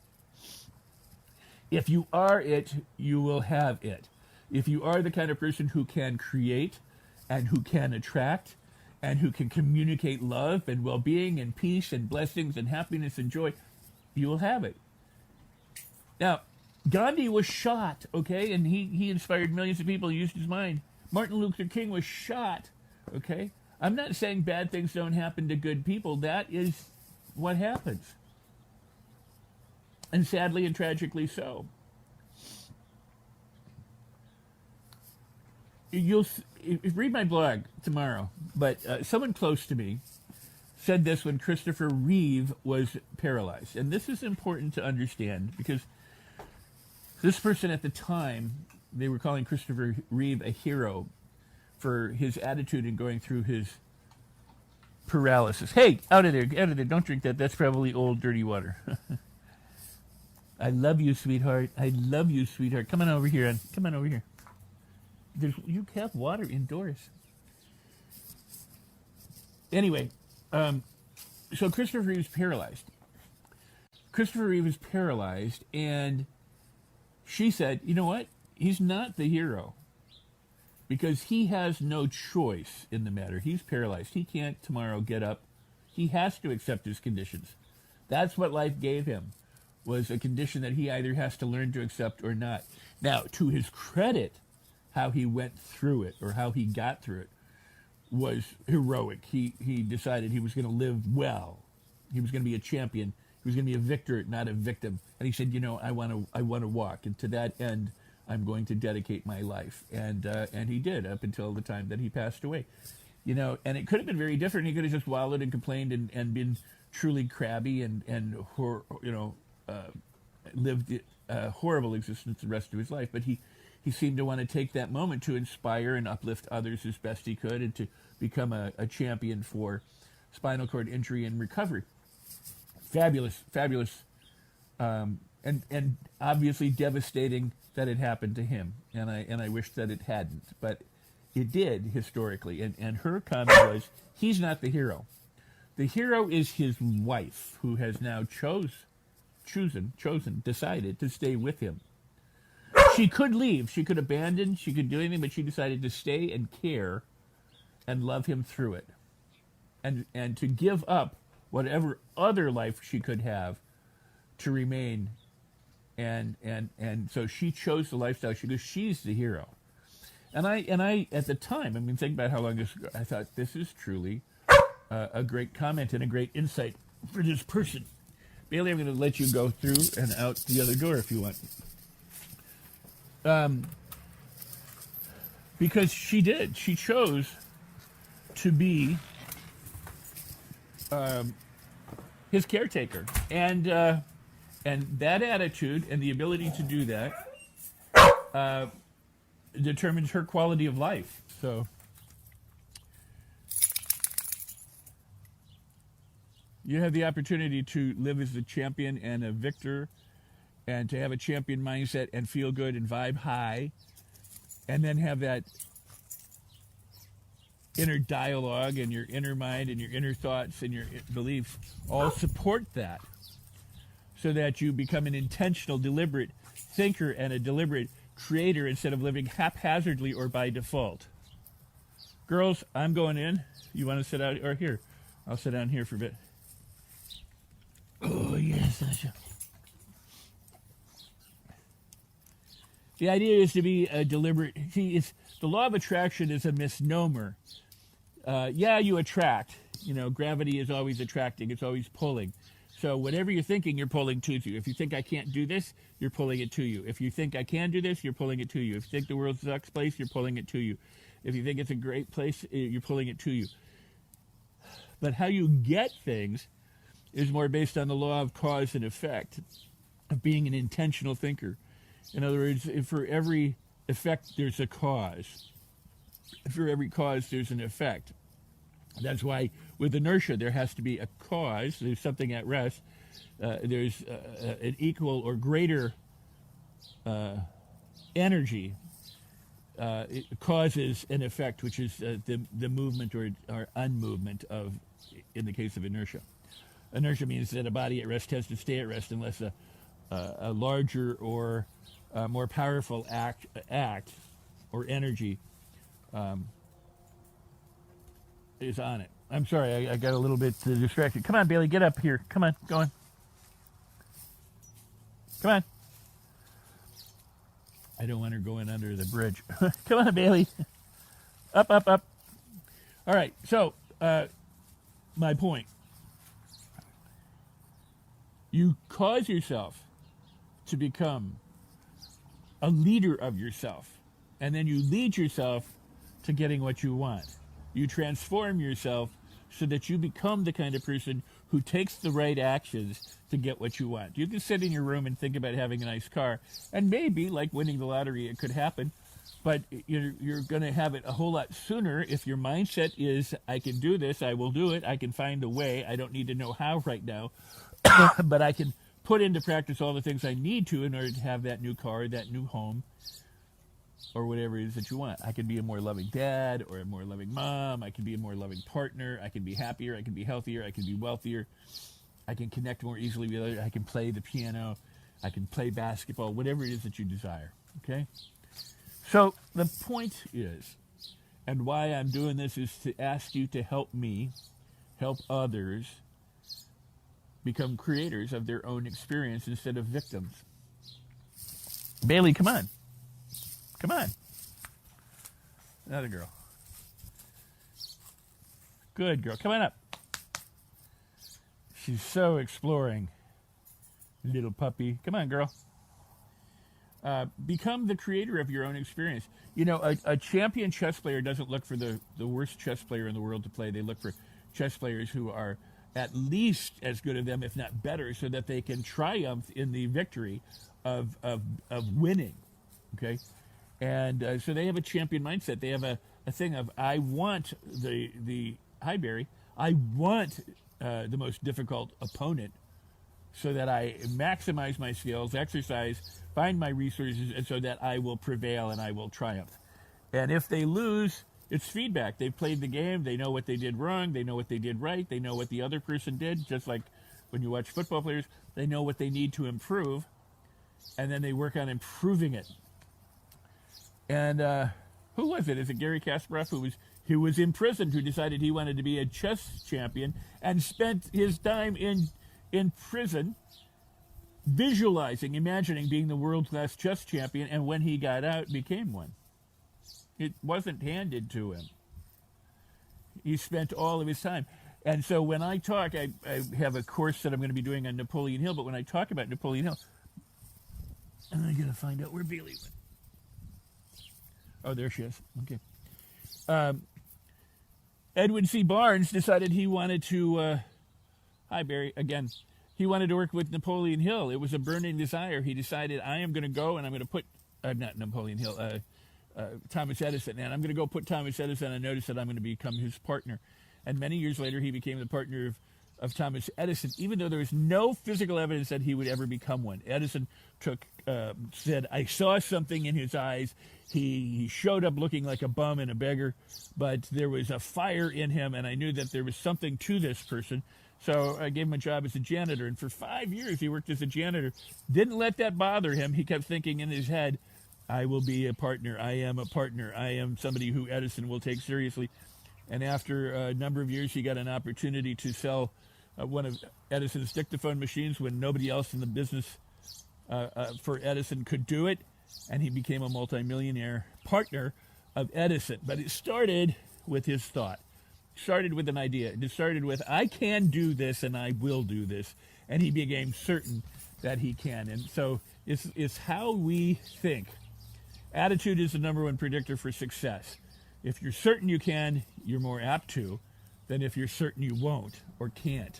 [SPEAKER 1] If you are it, you will have it. If you are the kind of person who can create and who can attract and who can communicate love and well-being and peace and blessings and happiness and joy, you will have it. Now, Gandhi was shot, okay, and he inspired millions of people, used his mind. Martin Luther King was shot, okay? I'm not saying bad things don't happen to good people. That is what happens. And sadly and tragically so. You'll read my blog tomorrow, but someone close to me said this when Christopher Reeve was paralyzed. And this is important to understand, because this person at the time, they were calling Christopher Reeve a hero for his attitude in going through his paralysis. Hey, out of there, don't drink that. That's probably old, dirty water. I love you, sweetheart. I love you, sweetheart. Come on over here. Come on over here. You have water indoors. Anyway, so Christopher Reeve is paralyzed. Christopher Reeve is paralyzed, and she said, you know what? He's not the hero, because he has no choice in the matter. He's paralyzed. He can't tomorrow get up. He has to accept his conditions. That's what life gave him, was a condition that he either has to learn to accept or not. Now, to his credit, how he went through it, or how he got through it, was heroic. He decided he was going to live well. He was going to be a champion. He was going to be a victor, not a victim. And he said, I want to walk, and to that end, I'm going to dedicate my life. And he did, up until the time that he passed away. And it could have been very different. He could have just wallowed and complained and been truly crabby and lived a horrible existence the rest of his life. But he seemed to want to take that moment to inspire and uplift others as best he could, and to become a champion for spinal cord injury and recovery. Fabulous, and obviously devastating that it happened to him. And I wish that it hadn't, but it did historically. And her comment was, he's not the hero. The hero is his wife, who has now decided to stay with him. She could leave, she could abandon, she could do anything, but she decided to stay and care and love him through it. And to give up whatever other life she could have to remain. And so she chose the lifestyle. She goes, she's the hero. And I at the time, think about how long this ago, I thought, this is truly a great comment and a great insight for this person. Bailey, I'm going to let you go through and out the other door if you want. Because she did. She chose to be his caretaker. And that attitude and the ability to do that determines her quality of life. So you have the opportunity to live as a champion and a victor, and to have a champion mindset and feel good and vibe high, and then have that inner dialogue and your inner mind and your inner thoughts and your beliefs all support that, so that you become an intentional, deliberate thinker and a deliberate creator instead of living haphazardly or by default. Girls, I'm going in. You want to sit out? Or here. I'll sit down here for a bit. Oh, yes, Sasha. The idea is to be a deliberate. See, the law of attraction is a misnomer. Yeah, you attract. Gravity is always attracting. It's always pulling. So whatever you're thinking, you're pulling to you. If you think I can't do this, you're pulling it to you. If you think I can do this, you're pulling it to you. If you think the world sucks place, you're pulling it to you. If you think it's a great place, you're pulling it to you. But how you get things is more based on the law of cause and effect, of being an intentional thinker. In other words, if for every effect, there's a cause. For every cause, there's an effect. That's why with inertia, there has to be a cause. There's something at rest. There's an equal or greater energy. It causes an effect, which is the movement or unmovement of, in the case of inertia. Inertia means that a body at rest tends to stay at rest unless a larger or more powerful act or energy is on it. I'm sorry, I got a little bit distracted. Come on, Bailey, get up here. Come on, go on. Come on. I don't want her going under the bridge. Come on, Bailey. Up, up, up. All right, so my point. You cause yourself to become a leader of yourself, and then you lead yourself to getting what you want. You transform yourself so that you become the kind of person who takes the right actions to get what you want. You can sit in your room and think about having a nice car, and maybe, like winning the lottery, it could happen, but you're going to have it a whole lot sooner if your mindset is, I can do this, I will do it, I can find a way, I don't need to know how right now, but I can put into practice all the things I need to in order to have that new car, that new home, or whatever it is that you want. I can be a more loving dad or a more loving mom. I can be a more loving partner. I can be happier. I can be healthier. I can be wealthier. I can connect more easily with others. I can play the piano. I can play basketball, whatever it is that you desire. Okay? So the point is, and why I'm doing this is to ask you to help me, help others become creators of their own experience instead of victims. Bailey, come on. Come on. Another girl. Good girl. Come on up. She's so exploring. Little puppy. Come on, girl. Become the creator of your own experience. A champion chess player doesn't look for the worst chess player in the world to play. They look for chess players who are at least as good as them, if not better, so that they can triumph in the victory of winning. Okay? And so they have a champion mindset. They have a thing of, I want hi Barry, I want the most difficult opponent so that I maximize my skills, exercise, find my resources, and so that I will prevail and I will triumph. And if they lose, it's feedback. They've played the game. They know what they did wrong. They know what they did right. They know what the other person did, just like when you watch football players. They know what they need to improve, and then they work on improving it. And who was it? Is it Gary Kasparov who was imprisoned, who decided he wanted to be a chess champion and spent his time in prison visualizing, imagining being the world-class chess champion, and when he got out, became one. It wasn't handed to him. He spent all of his time. And so when I talk, I have a course that I'm going to be doing on Napoleon Hill, but when I talk about Napoleon Hill, I'm going to find out where Bailey went. Oh, there she is. Okay. Edwin C. Barnes decided he wanted to... hi, Barry. Again, he wanted to work with Napoleon Hill. It was a burning desire. He decided, I am going to go and I'm going to put... not Napoleon Hill. Thomas Edison. And I'm going to go put Thomas Edison on notice that I'm going to become his partner. And many years later, he became the partner of Thomas Edison, even though there was no physical evidence that he would ever become one. Edison said, I saw something in his eyes. He showed up looking like a bum and a beggar, but there was a fire in him, and I knew that there was something to this person. So I gave him a job as a janitor, and for 5 years he worked as a janitor. Didn't let that bother him. He kept thinking in his head, I will be a partner. I am a partner. I am somebody who Edison will take seriously. And after a number of years, he got an opportunity to sell one of Edison's dictaphone machines when nobody else in the business for Edison could do it. and he became a multimillionaire partner of Edison. But it started with his thought. It started with an idea. It started with, I can do this and I will do this. And he became certain that he can. And so it's how we think. Attitude is the number one predictor for success. If you're certain you can, you're more apt to than if you're certain you won't or can't.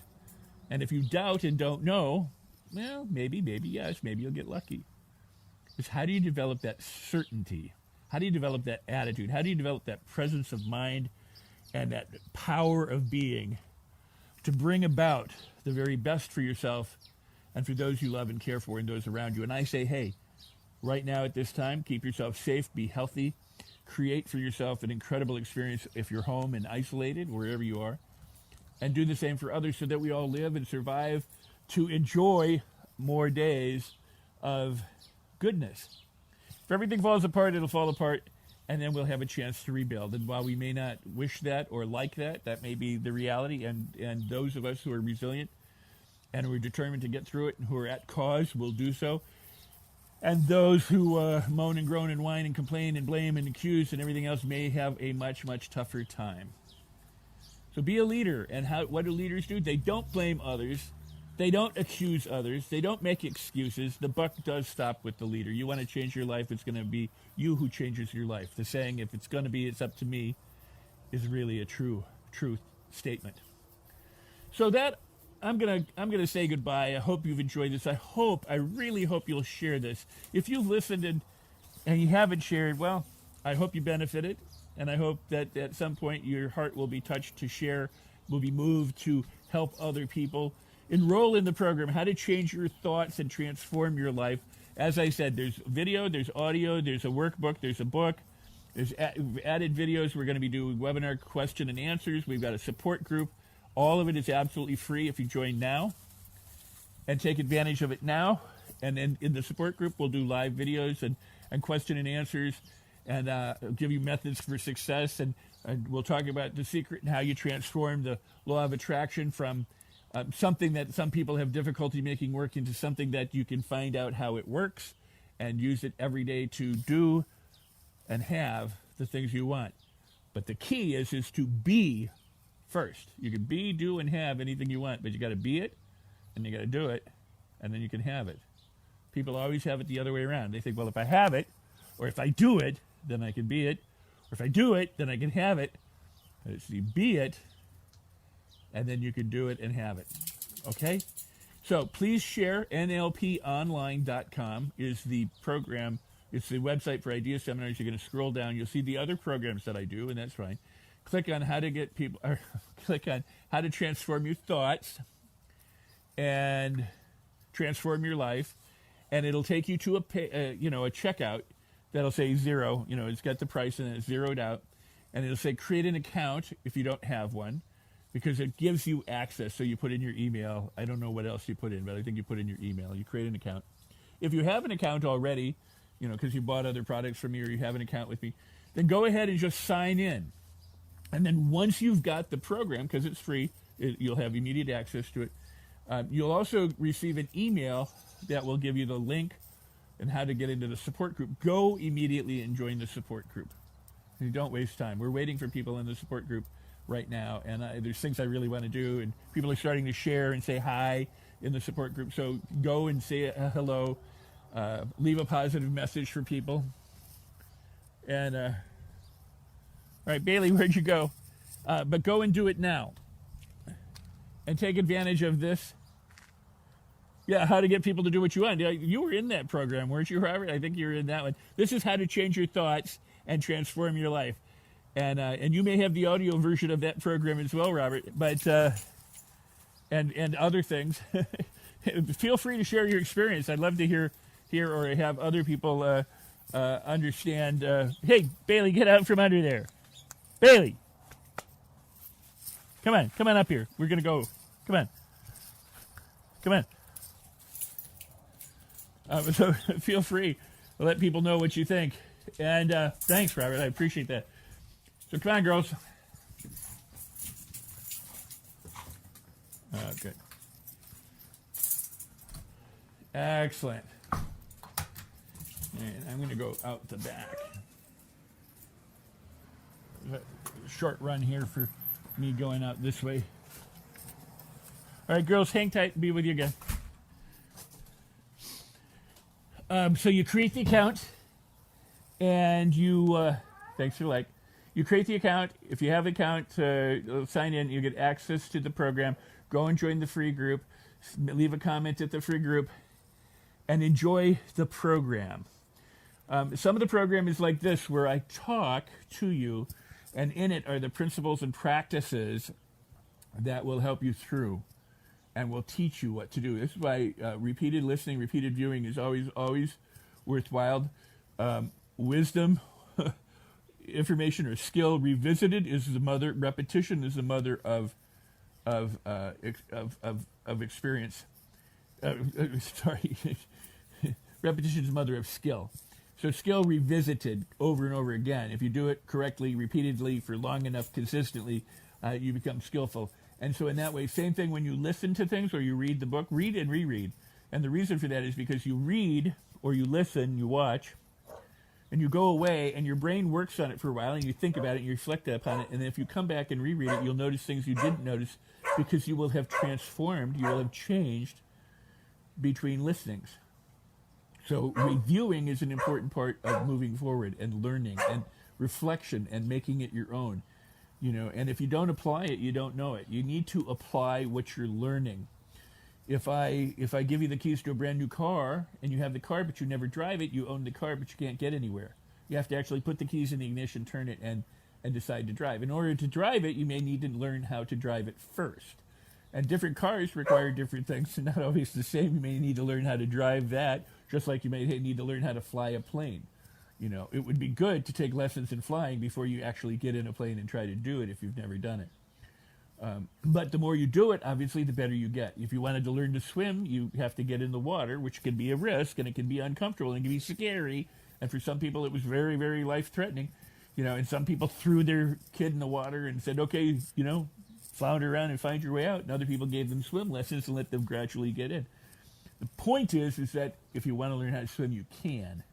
[SPEAKER 1] And if you doubt and don't know, well, maybe yes, maybe you'll get lucky. It's how do you develop that certainty? How do you develop that attitude? How do you develop that presence of mind and that power of being to bring about the very best for yourself and for those you love and care for and those around you? And I say, hey, right now at this time, keep yourself safe, be healthy, create for yourself an incredible experience if you're home and isolated, wherever you are, and do the same for others so that we all live and survive to enjoy more days of goodness. If everything falls apart, it'll fall apart, and then we'll have a chance to rebuild. And while we may not wish that or like that, that may be the reality, and those of us who are resilient and who are determined to get through it and who are at cause will do so. And those who moan and groan and whine and complain and blame and accuse and everything else may have a much, much tougher time. So be a leader. And what do leaders do? They don't blame others. They don't accuse others. They don't make excuses. The buck does stop with the leader. You want to change your life, it's going to be you who changes your life. The saying, if it's going to be, it's up to me, is really a truth statement. So that I'm gonna say goodbye. I hope you've enjoyed this. I really hope you'll share this. If you've listened and you haven't shared, well, I hope you benefited, and I hope that at some point your heart will be touched to share, will be moved to help other people. Enroll in the program, How to Change Your Thoughts and Transform Your Life. As I said, there's video, there's audio, there's a workbook, there's a book, there's added videos. We're going to be doing webinar question and answers. We've got a support group. All of it is absolutely free if you join now and take advantage of it now. And then in the support group, we'll do live videos and question and answers and give you methods for success. And we'll talk about the secret and how you transform the law of attraction from something that some people have difficulty making work into something that you can find out how it works and use it every day to do and have the things you want. But the key is to be first. You can be, do, and have anything you want, but you got to be it, and you got to do it, and then you can have it. People always have it the other way around. They think, well, if I have it, or if I do it, then I can be it, or if I do it, then I can have it. It's you be it, and then you can do it and have it. Okay? So please share. NLPonline.com is the program. It's the website for idea seminars. You're going to scroll down. You'll see the other programs that I do, and that's fine. Click on how to get people, or click on how to transform your thoughts and transform your life, and it'll take you to a checkout that'll say 0. It's got the price and it's zeroed out, and it'll say create an account if you don't have one, because it gives you access. So you put in your email. I don't know what else you put in, but I think you put in your email. You create an account. If you have an account already, because you bought other products from me or you have an account with me, then go ahead and just sign in. And then once you've got the program, because it's free, you'll have immediate access to it. You'll also receive an email that will give you the link and how to get into the support group. Go immediately and join the support group. And don't waste time. We're waiting for people in the support group right now, and there's things I really want to do, and people are starting to share and say hi in the support group. So go and say hello, leave a positive message for people. And all right, Bailey, where'd you go? But go and do it now. And take advantage of this. Yeah, how to get people to do what you want. You were in that program, weren't you, Robert? I think you were in that one. This is how to change your thoughts and transform your life. And you may have the audio version of that program as well, Robert. But and other things. Feel free to share your experience. I'd love to hear or have other people understand. Hey, Bailey, get out from under there. Bailey, come on up here. We're gonna go. Come on. So feel free to let people know what you think. And thanks, Robert. I appreciate that. So come on, girls. Good. And I'm going to go out the back. Short run here for me going out this way. All right, girls, hang tight. Be with you again. So you create the account, and you, thanks for like, you create the account. If you have an account, sign in. You get access to the program. Go and join the free group. Leave a comment at the free group, and enjoy the program. Some of the program is like this, where I talk to you, and in it are the principles and practices that will help you through and will teach you what to do. This is why repeated listening, repeated viewing is always worthwhile. Wisdom, information, or skill revisited is the mother. Repetition is the mother of experience. Sorry, repetition is the mother of skill. So skill revisited over and over again. If you do it correctly, repeatedly, for long enough, consistently, you become skillful. And so in that way, same thing when you listen to things or you read the book, read and reread. And the reason for that is because you read or you listen, you watch, and you go away and your brain works on it for a while and you think about it and you reflect upon it. And then if you come back and reread it, you'll notice things you didn't notice because you will have transformed, you will have changed between listenings. So reviewing is an important part of moving forward and learning and reflection and making it your own. You know, and if you don't apply it, you don't know it. You need to apply what you're learning. If I give you the keys to a brand new car and you have the car but you never drive it, you own the car but you can't get anywhere. You have to actually put the keys in the ignition, turn it, and decide to drive. In order to drive it, you may need to learn how to drive it first. And different cars require different things, and not always the same. You may need to learn how to drive that, just like you may need to learn how to fly a plane. You know, it would be good to take lessons in flying before you actually get in a plane and try to do it if you've never done it. But the more you do it, obviously, the better you get. If you wanted to learn to swim, you have to get in the water, which can be a risk, and it can be uncomfortable, and it can be scary. And for some people, it was very, very life-threatening. You know, and some people threw their kid in the water and said, okay, you know, flounder around and find your way out. And other people gave them swim lessons and let them gradually get in. The point is that if you want to learn how to swim, you can.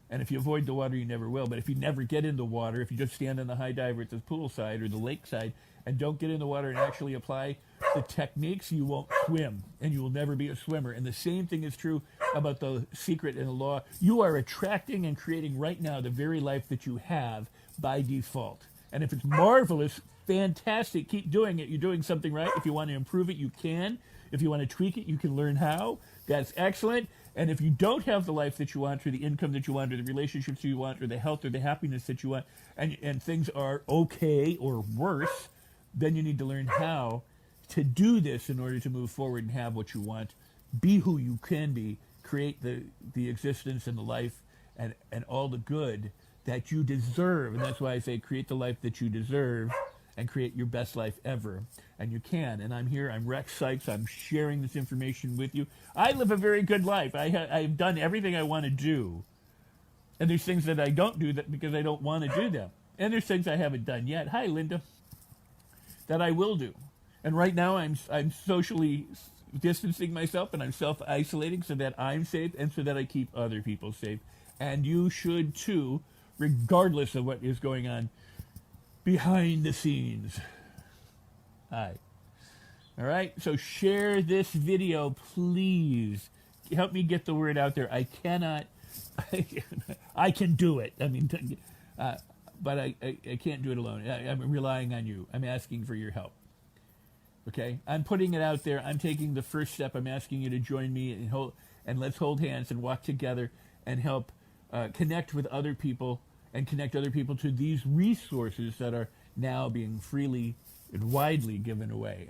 [SPEAKER 1] And if you avoid the water, you never will. But if you never get in the water, if you just stand on the high diver at the pool side or the lake side and don't get in the water and actually apply the techniques, you won't swim and you will never be a swimmer. And the same thing is true about the secret and the law. You are attracting and creating right now the very life that you have by default. And if it's marvelous, fantastic, keep doing it. You're doing something right. If you want to improve it, you can. If you want to tweak it, you can learn how. That's excellent. And if you don't have the life that you want, or the income that you want, or the relationships you want, or the health or the happiness that you want, and things are okay or worse, then you need to learn how to do this in order to move forward and have what you want, be who you can be, create the existence and the life and all the good that you deserve. And that's why I say create the life that you deserve and create your best life ever. And you can. And I'm here. I'm Rex Sikes. I'm sharing this information with you. I live a very good life. I've done everything I want to do. And there's things that I don't do that because I don't want to do them. And there's things I haven't done yet. Hi, Linda. That I will do. And right now I'm socially distancing myself and I'm self-isolating so that I'm safe and so that I keep other people safe. And you should too, regardless of what is going on behind the scenes. Hi. All right, so share this video, please. Help me get the word out there. I cannot, I can do it. I mean, but I can't do it alone. I'm relying on you. I'm asking for your help. Okay? I'm putting it out there. I'm taking the first step. I'm asking you to join me and let's hold hands and walk together and help connect with other people and connect other people to these resources that are now being freely and widely given away.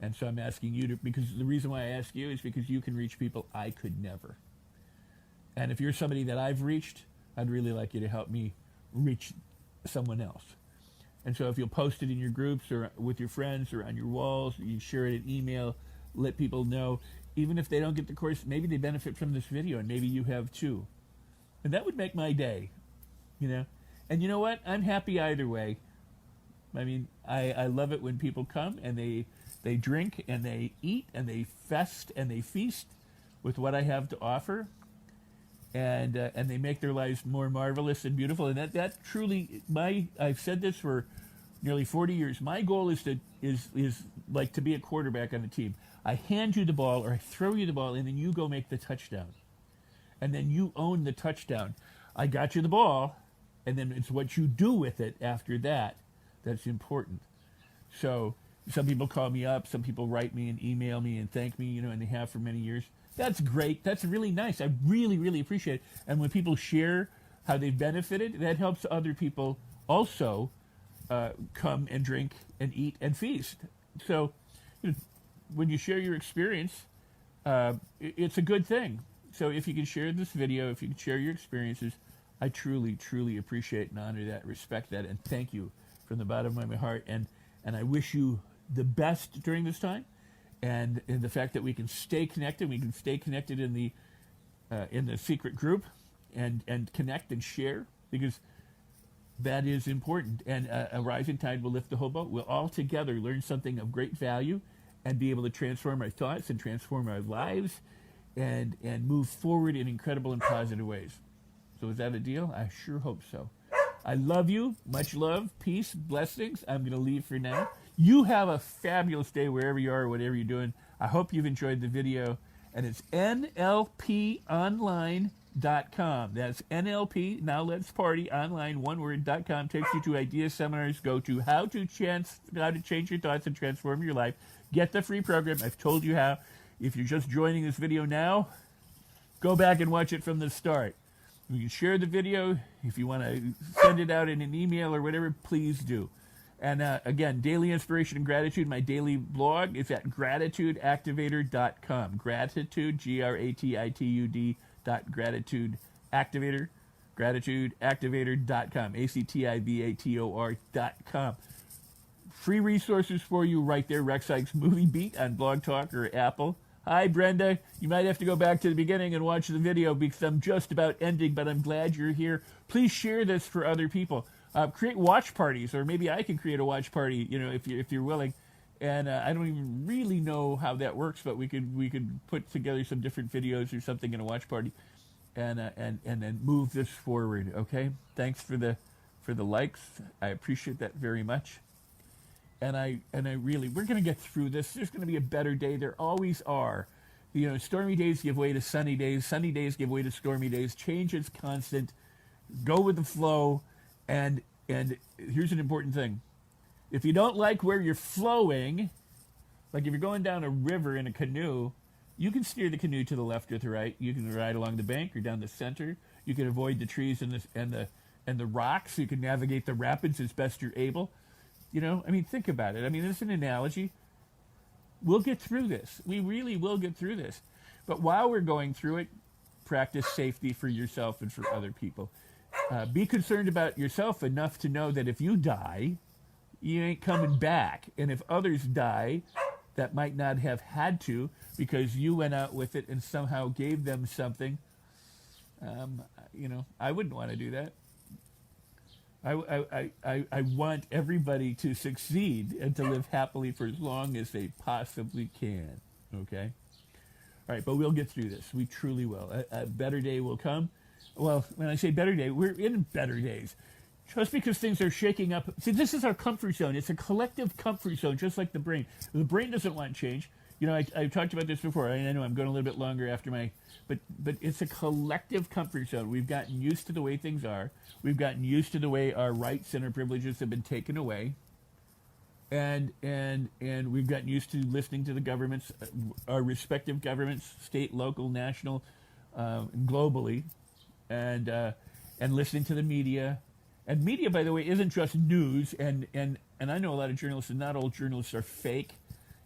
[SPEAKER 1] And so I'm asking you to, because the reason why I ask you is because you can reach people I could never. And if you're somebody that I've reached, I'd really like you to help me reach someone else. And so if you'll post it in your groups or with your friends or on your walls, you share it in email, let people know. Even if they don't get the course, maybe they benefit from this video, and maybe you have too. And that would make my day, you know. And you know what? I'm happy either way. I mean, I love it when people come and they drink and they eat and they fest and they feast with what I have to offer. and they make their lives more marvelous and beautiful. And that truly, I've said this for nearly 40 years. My goal is like to be a quarterback on a team. I hand you the ball or I throw you the ball, and then you go make the touchdown, and then you own the touchdown. I got you the ball, and then it's what you do with it after that that's important. So some people call me up, some people write me and email me and thank me, and they have for many years. That's great. That's really nice. I really, really appreciate it. And when people share how they've benefited, that helps other people also come and drink and eat and feast. So when you share your experience, it's a good thing. So if you can share this video, if you can share your experiences, I truly, truly appreciate and honor that, respect that, and thank you from the bottom of my heart. And I wish you the best during this time, and in the fact that we can stay connected. We can stay connected in the secret group, and connect and share, because that is important. And a rising tide will lift the whole boat. We'll all together learn something of great value, and be able to transform our thoughts and transform our lives, and move forward in incredible and positive ways. So is that a deal? I sure hope so. I love you. Much love, peace, blessings. I'm going to leave for now. You have a fabulous day wherever you are, whatever you're doing. I hope you've enjoyed the video. And it's NLPonline.com. That's NLP, Now Let's Party, online, one word.com. Takes you to idea seminars. Go to how to change your thoughts and transform your life. Get the free program. I've told you how. If you're just joining this video now, go back and watch it from the start. You can share the video. If you want to send it out in an email or whatever, please do. And again, daily inspiration and gratitude. My daily blog is at gratitudeactivator.com. Gratitude, GRATITUD .gratitude activator, gratitudeactivator.com, ACTIVATOR.com. Free resources for you right there. Rex Sikes Movie Beat on Blog Talk or Apple. Hi, Brenda. You might have to go back to the beginning and watch the video because I'm just about ending, but I'm glad you're here. Please share this for other people. Create watch parties, or maybe I can create a watch party, if you're willing. And I don't even really know how that works, but we could put together some different videos or something in a watch party, and then move this forward. Okay. Thanks for the likes. I appreciate that very much. And I really, we're going to get through this. There's going to be a better day. There always are. Stormy days give way to sunny days. Sunny days give way to stormy days. Change is constant. Go with the flow. And here's an important thing. If you don't like where you're flowing, like if you're going down a river in a canoe, you can steer the canoe to the left or the right. You can ride along the bank or down the center. You can avoid the trees and the rocks. You can navigate the rapids as best you're able. Think about it. It's an analogy. We'll get through this. We really will get through this. But while we're going through it, practice safety for yourself and for other people. Be concerned about yourself enough to know that if you die, you ain't coming back. And if others die that might not have had to because you went out with it and somehow gave them something, I wouldn't want to do that. I want everybody to succeed and to live happily for as long as they possibly can. Okay? All right, but we'll get through this. We truly will. A better day will come. Well, when I say better day, we're in better days. Just because things are shaking up. See, this is our comfort zone. It's a collective comfort zone, just like the brain. The brain doesn't want change. I've talked about this before. I know I'm going a little bit longer after but it's a collective comfort zone. We've gotten used to the way things are. We've gotten used to the way our rights and our privileges have been taken away. And we've gotten used to listening to the governments, our respective governments, state, local, national, globally, and listening to the media. And media, by the way, isn't just news. And I know a lot of journalists, and not all journalists are fake.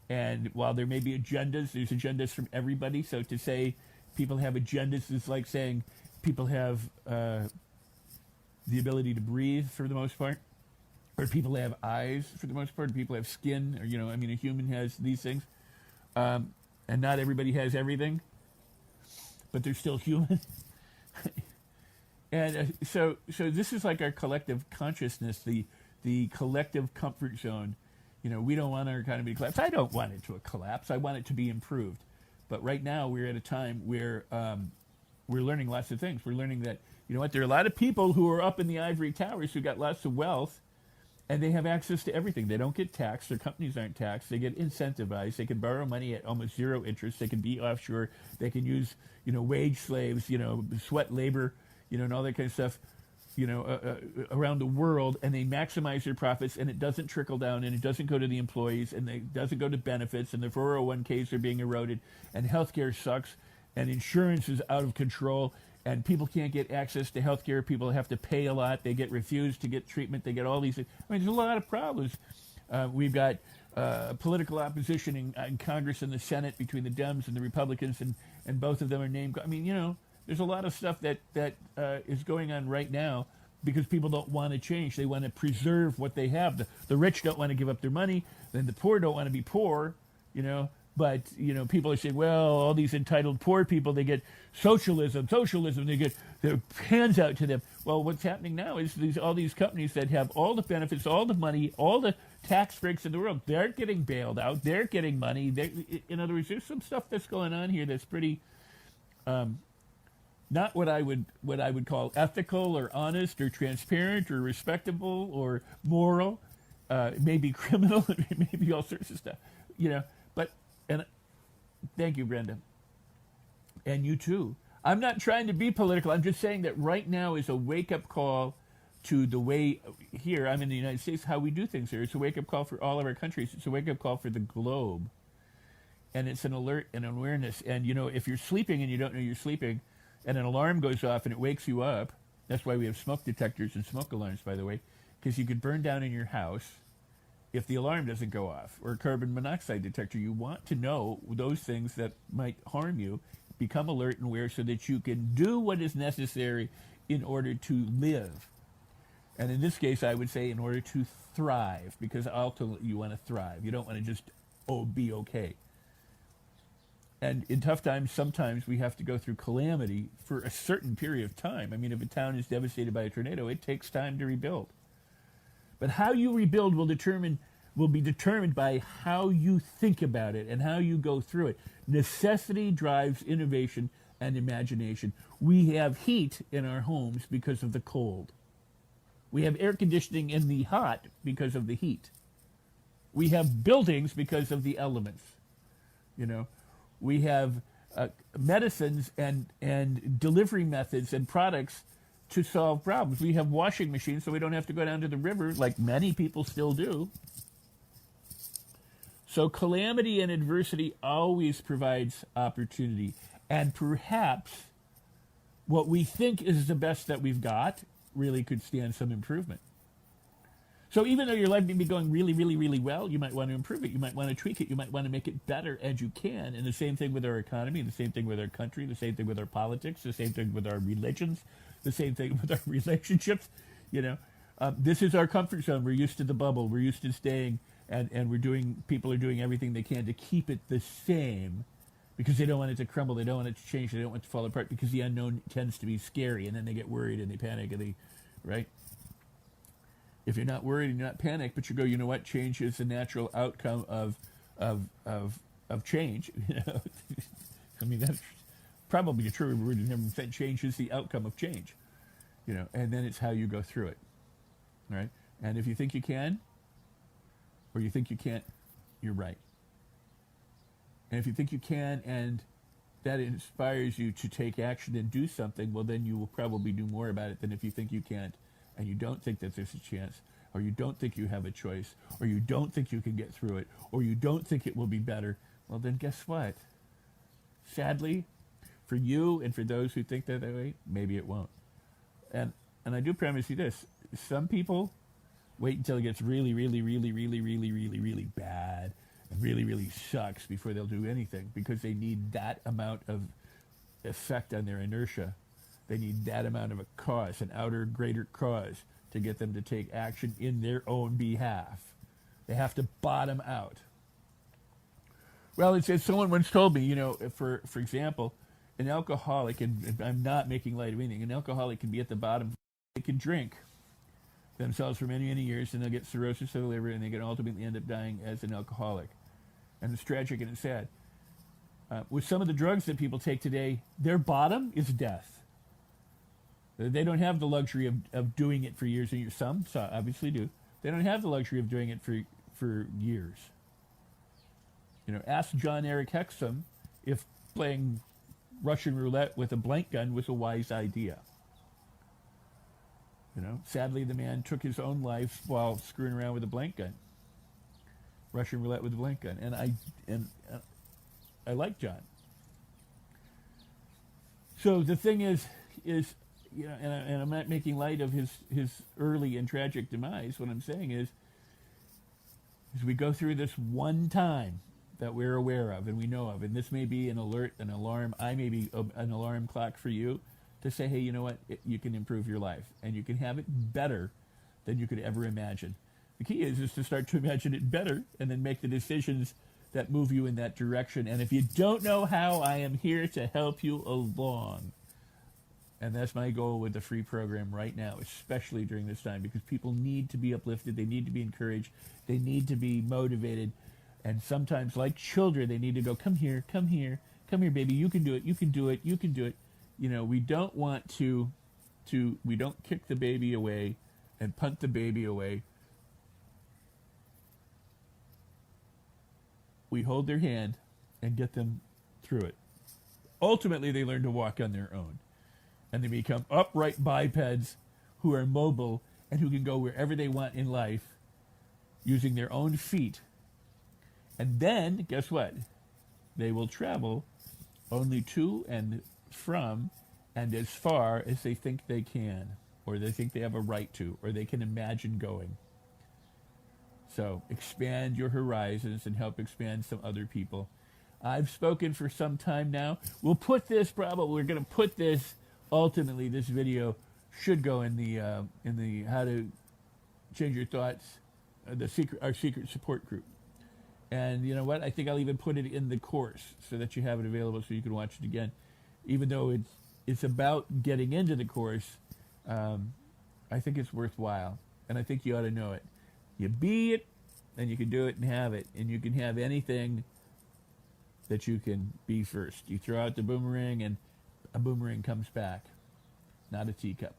[SPEAKER 1] And while there may be agendas, there's agendas from everybody. So to say people have agendas is like saying people have the ability to breathe for the most part, or people have eyes for the most part, or people have skin, or a human has these things, and not everybody has everything, but they're still human. And so this is like our collective consciousness, the collective comfort zone. We don't want our economy to collapse. I don't want it to collapse. I want it to be improved. But right now we're at a time where we're learning lots of things. We're learning that, you know what, there are a lot of people who are up in the ivory towers who got lots of wealth, and they have access to everything. They don't get taxed. Their companies aren't taxed. They get incentivized. They can borrow money at almost zero interest. They can be offshore. They can use, wage slaves, sweat labor, and all that kind of stuff, around the world, and they maximize their profits, and it doesn't trickle down, and it doesn't go to the employees, and it doesn't go to benefits, and the 401ks are being eroded, and healthcare sucks, and insurance is out of control, and people can't get access to health care. People have to pay a lot. They get refused to get treatment. They get all these things. I mean, there's a lot of problems. We've got political opposition in Congress and the Senate between the Dems and the Republicans, and both of them are named. I mean, there's a lot of stuff that is going on right now because people don't want to change. They want to preserve what they have. The rich don't want to give up their money. Then the poor don't want to be poor, But, people are saying, well, all these entitled poor people, they get socialism, they get their hands out to them. Well, what's happening now is all these companies that have all the benefits, all the money, all the tax breaks in the world, they're getting bailed out. They're getting money. In other words, there's some stuff that's going on here that's pretty, not what I would call ethical or honest or transparent or respectable or moral. Maybe criminal, maybe all sorts of stuff, But and thank you, Brenda. And you too. I'm not trying to be political. I'm just saying that right now is a wake-up call to the way here, I'm in the United States, how we do things here. It's a wake-up call for all of our countries. It's a wake-up call for the globe. And it's an alert and an awareness. And, if you're sleeping and you don't know you're sleeping, and an alarm goes off and it wakes you up, that's why we have smoke detectors and smoke alarms, by the way, because you could burn down in your house if the alarm doesn't go off, or a carbon monoxide detector. You want to know those things that might harm you, become alert and aware so that you can do what is necessary in order to live. And in this case, I would say in order to thrive, because ultimately you want to thrive. You don't want to just be okay. And in tough times, sometimes we have to go through calamity for a certain period of time. I mean, if a town is devastated by a tornado, it takes time to rebuild. But how you rebuild will be determined by how you think about it and how you go through it. Necessity drives innovation and imagination. We have heat in our homes because of the cold. We have air conditioning in the hot because of the heat. We have buildings because of the elements. We have medicines and delivery methods and products to solve problems. We have washing machines so we don't have to go down to the river like many people still do. So calamity and adversity always provides opportunity. And perhaps what we think is the best that we've got really could stand some improvement. So even though your life may be going really, really, really well, you might want to improve it. You might want to tweak it. You might want to make it better as you can. And the same thing with our economy, the same thing with our country, the same thing with our politics, the same thing with our religions, the same thing with our relationships. This is our comfort zone. We're used to the bubble. We're used to staying, and people are doing everything they can to keep it the same because they don't want it to crumble. They don't want it to change. They don't want it to fall apart because the unknown tends to be scary, and then they get worried and they panic and right? If you're not worried and you're not panicked, but you go, you know what? Change is the natural outcome of change. I mean, that's probably a true word. Change is the outcome of change. And then it's how you go through it. All right? And if you think you can, or you think you can't, you're right. And if you think you can, and that inspires you to take action and do something, well, then you will probably do more about it than if you think you can't, and you don't think that there's a chance, or you don't think you have a choice, or you don't think you can get through it, or you don't think it will be better. Well, then guess what? Sadly, for you and for those who think that way, maybe it won't. And I do promise you this. Some people wait until it gets really, really, really, really, really, really, really bad and really, really sucks before they'll do anything because they need that amount of effect on their inertia. They need that amount of a cause, an outer, greater cause to get them to take action in their own behalf. They have to bottom out. Well, it's as someone once told me, for example, an alcoholic, and I'm not making light of anything, an alcoholic can be at the bottom. They can drink themselves for many, many years, and they'll get cirrhosis of the liver, and they can ultimately end up dying as an alcoholic. And it's tragic and it's sad. With some of the drugs that people take today, their bottom is death. They don't have the luxury of doing it for years and years. Some obviously do. They don't have the luxury of doing it for years. Ask John Eric Hexum if playing Russian roulette with a blank gun was a wise idea. Sadly, the man took his own life while screwing around with a blank gun. Russian roulette with a blank gun, and I like John. So the thing is, and I'm not making light of his early and tragic demise. What I'm saying is we go through this one time that we're aware of and we know of, and this may be an alert, an alarm. I may be an alarm clock for you to say, hey, you know what? You can improve your life, and you can have it better than you could ever imagine. The key is to start to imagine it better and then make the decisions that move you in that direction. And if you don't know how, I am here to help you along. And that's my goal with the free program right now, especially during this time, because people need to be uplifted. They need to be encouraged. They need to be motivated. And sometimes, like children, they need to go, come here, baby. You can do it. You can do it. You can do it. We don't want we don't kick the baby away and punt the baby away. We hold their hand and get them through it. Ultimately, they learn to walk on their own. And they become upright bipeds who are mobile and who can go wherever they want in life using their own feet. And then, guess what? They will travel only to and from and as far as they think they can, or they think they have a right to, or they can imagine going. So expand your horizons and help expand some other people. I've spoken for some time now. We're going to put this, ultimately this video should go in the How to Change Your Thoughts, our secret support group. And you know what? I think I'll even put it in the course so that you have it available so you can watch it again. Even though it's about getting into the course, I think it's worthwhile. And I think you ought to know it. You be it, and you can do it and have it. And you can have anything that you can be first. You throw out the boomerang, and a boomerang comes back, not a teacup.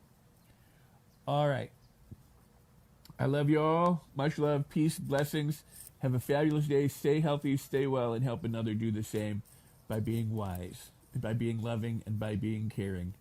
[SPEAKER 1] All right. I love you all. Much love, peace, blessings. Have a fabulous day. Stay healthy, stay well, and help another do the same by being wise, by being loving, and by being caring.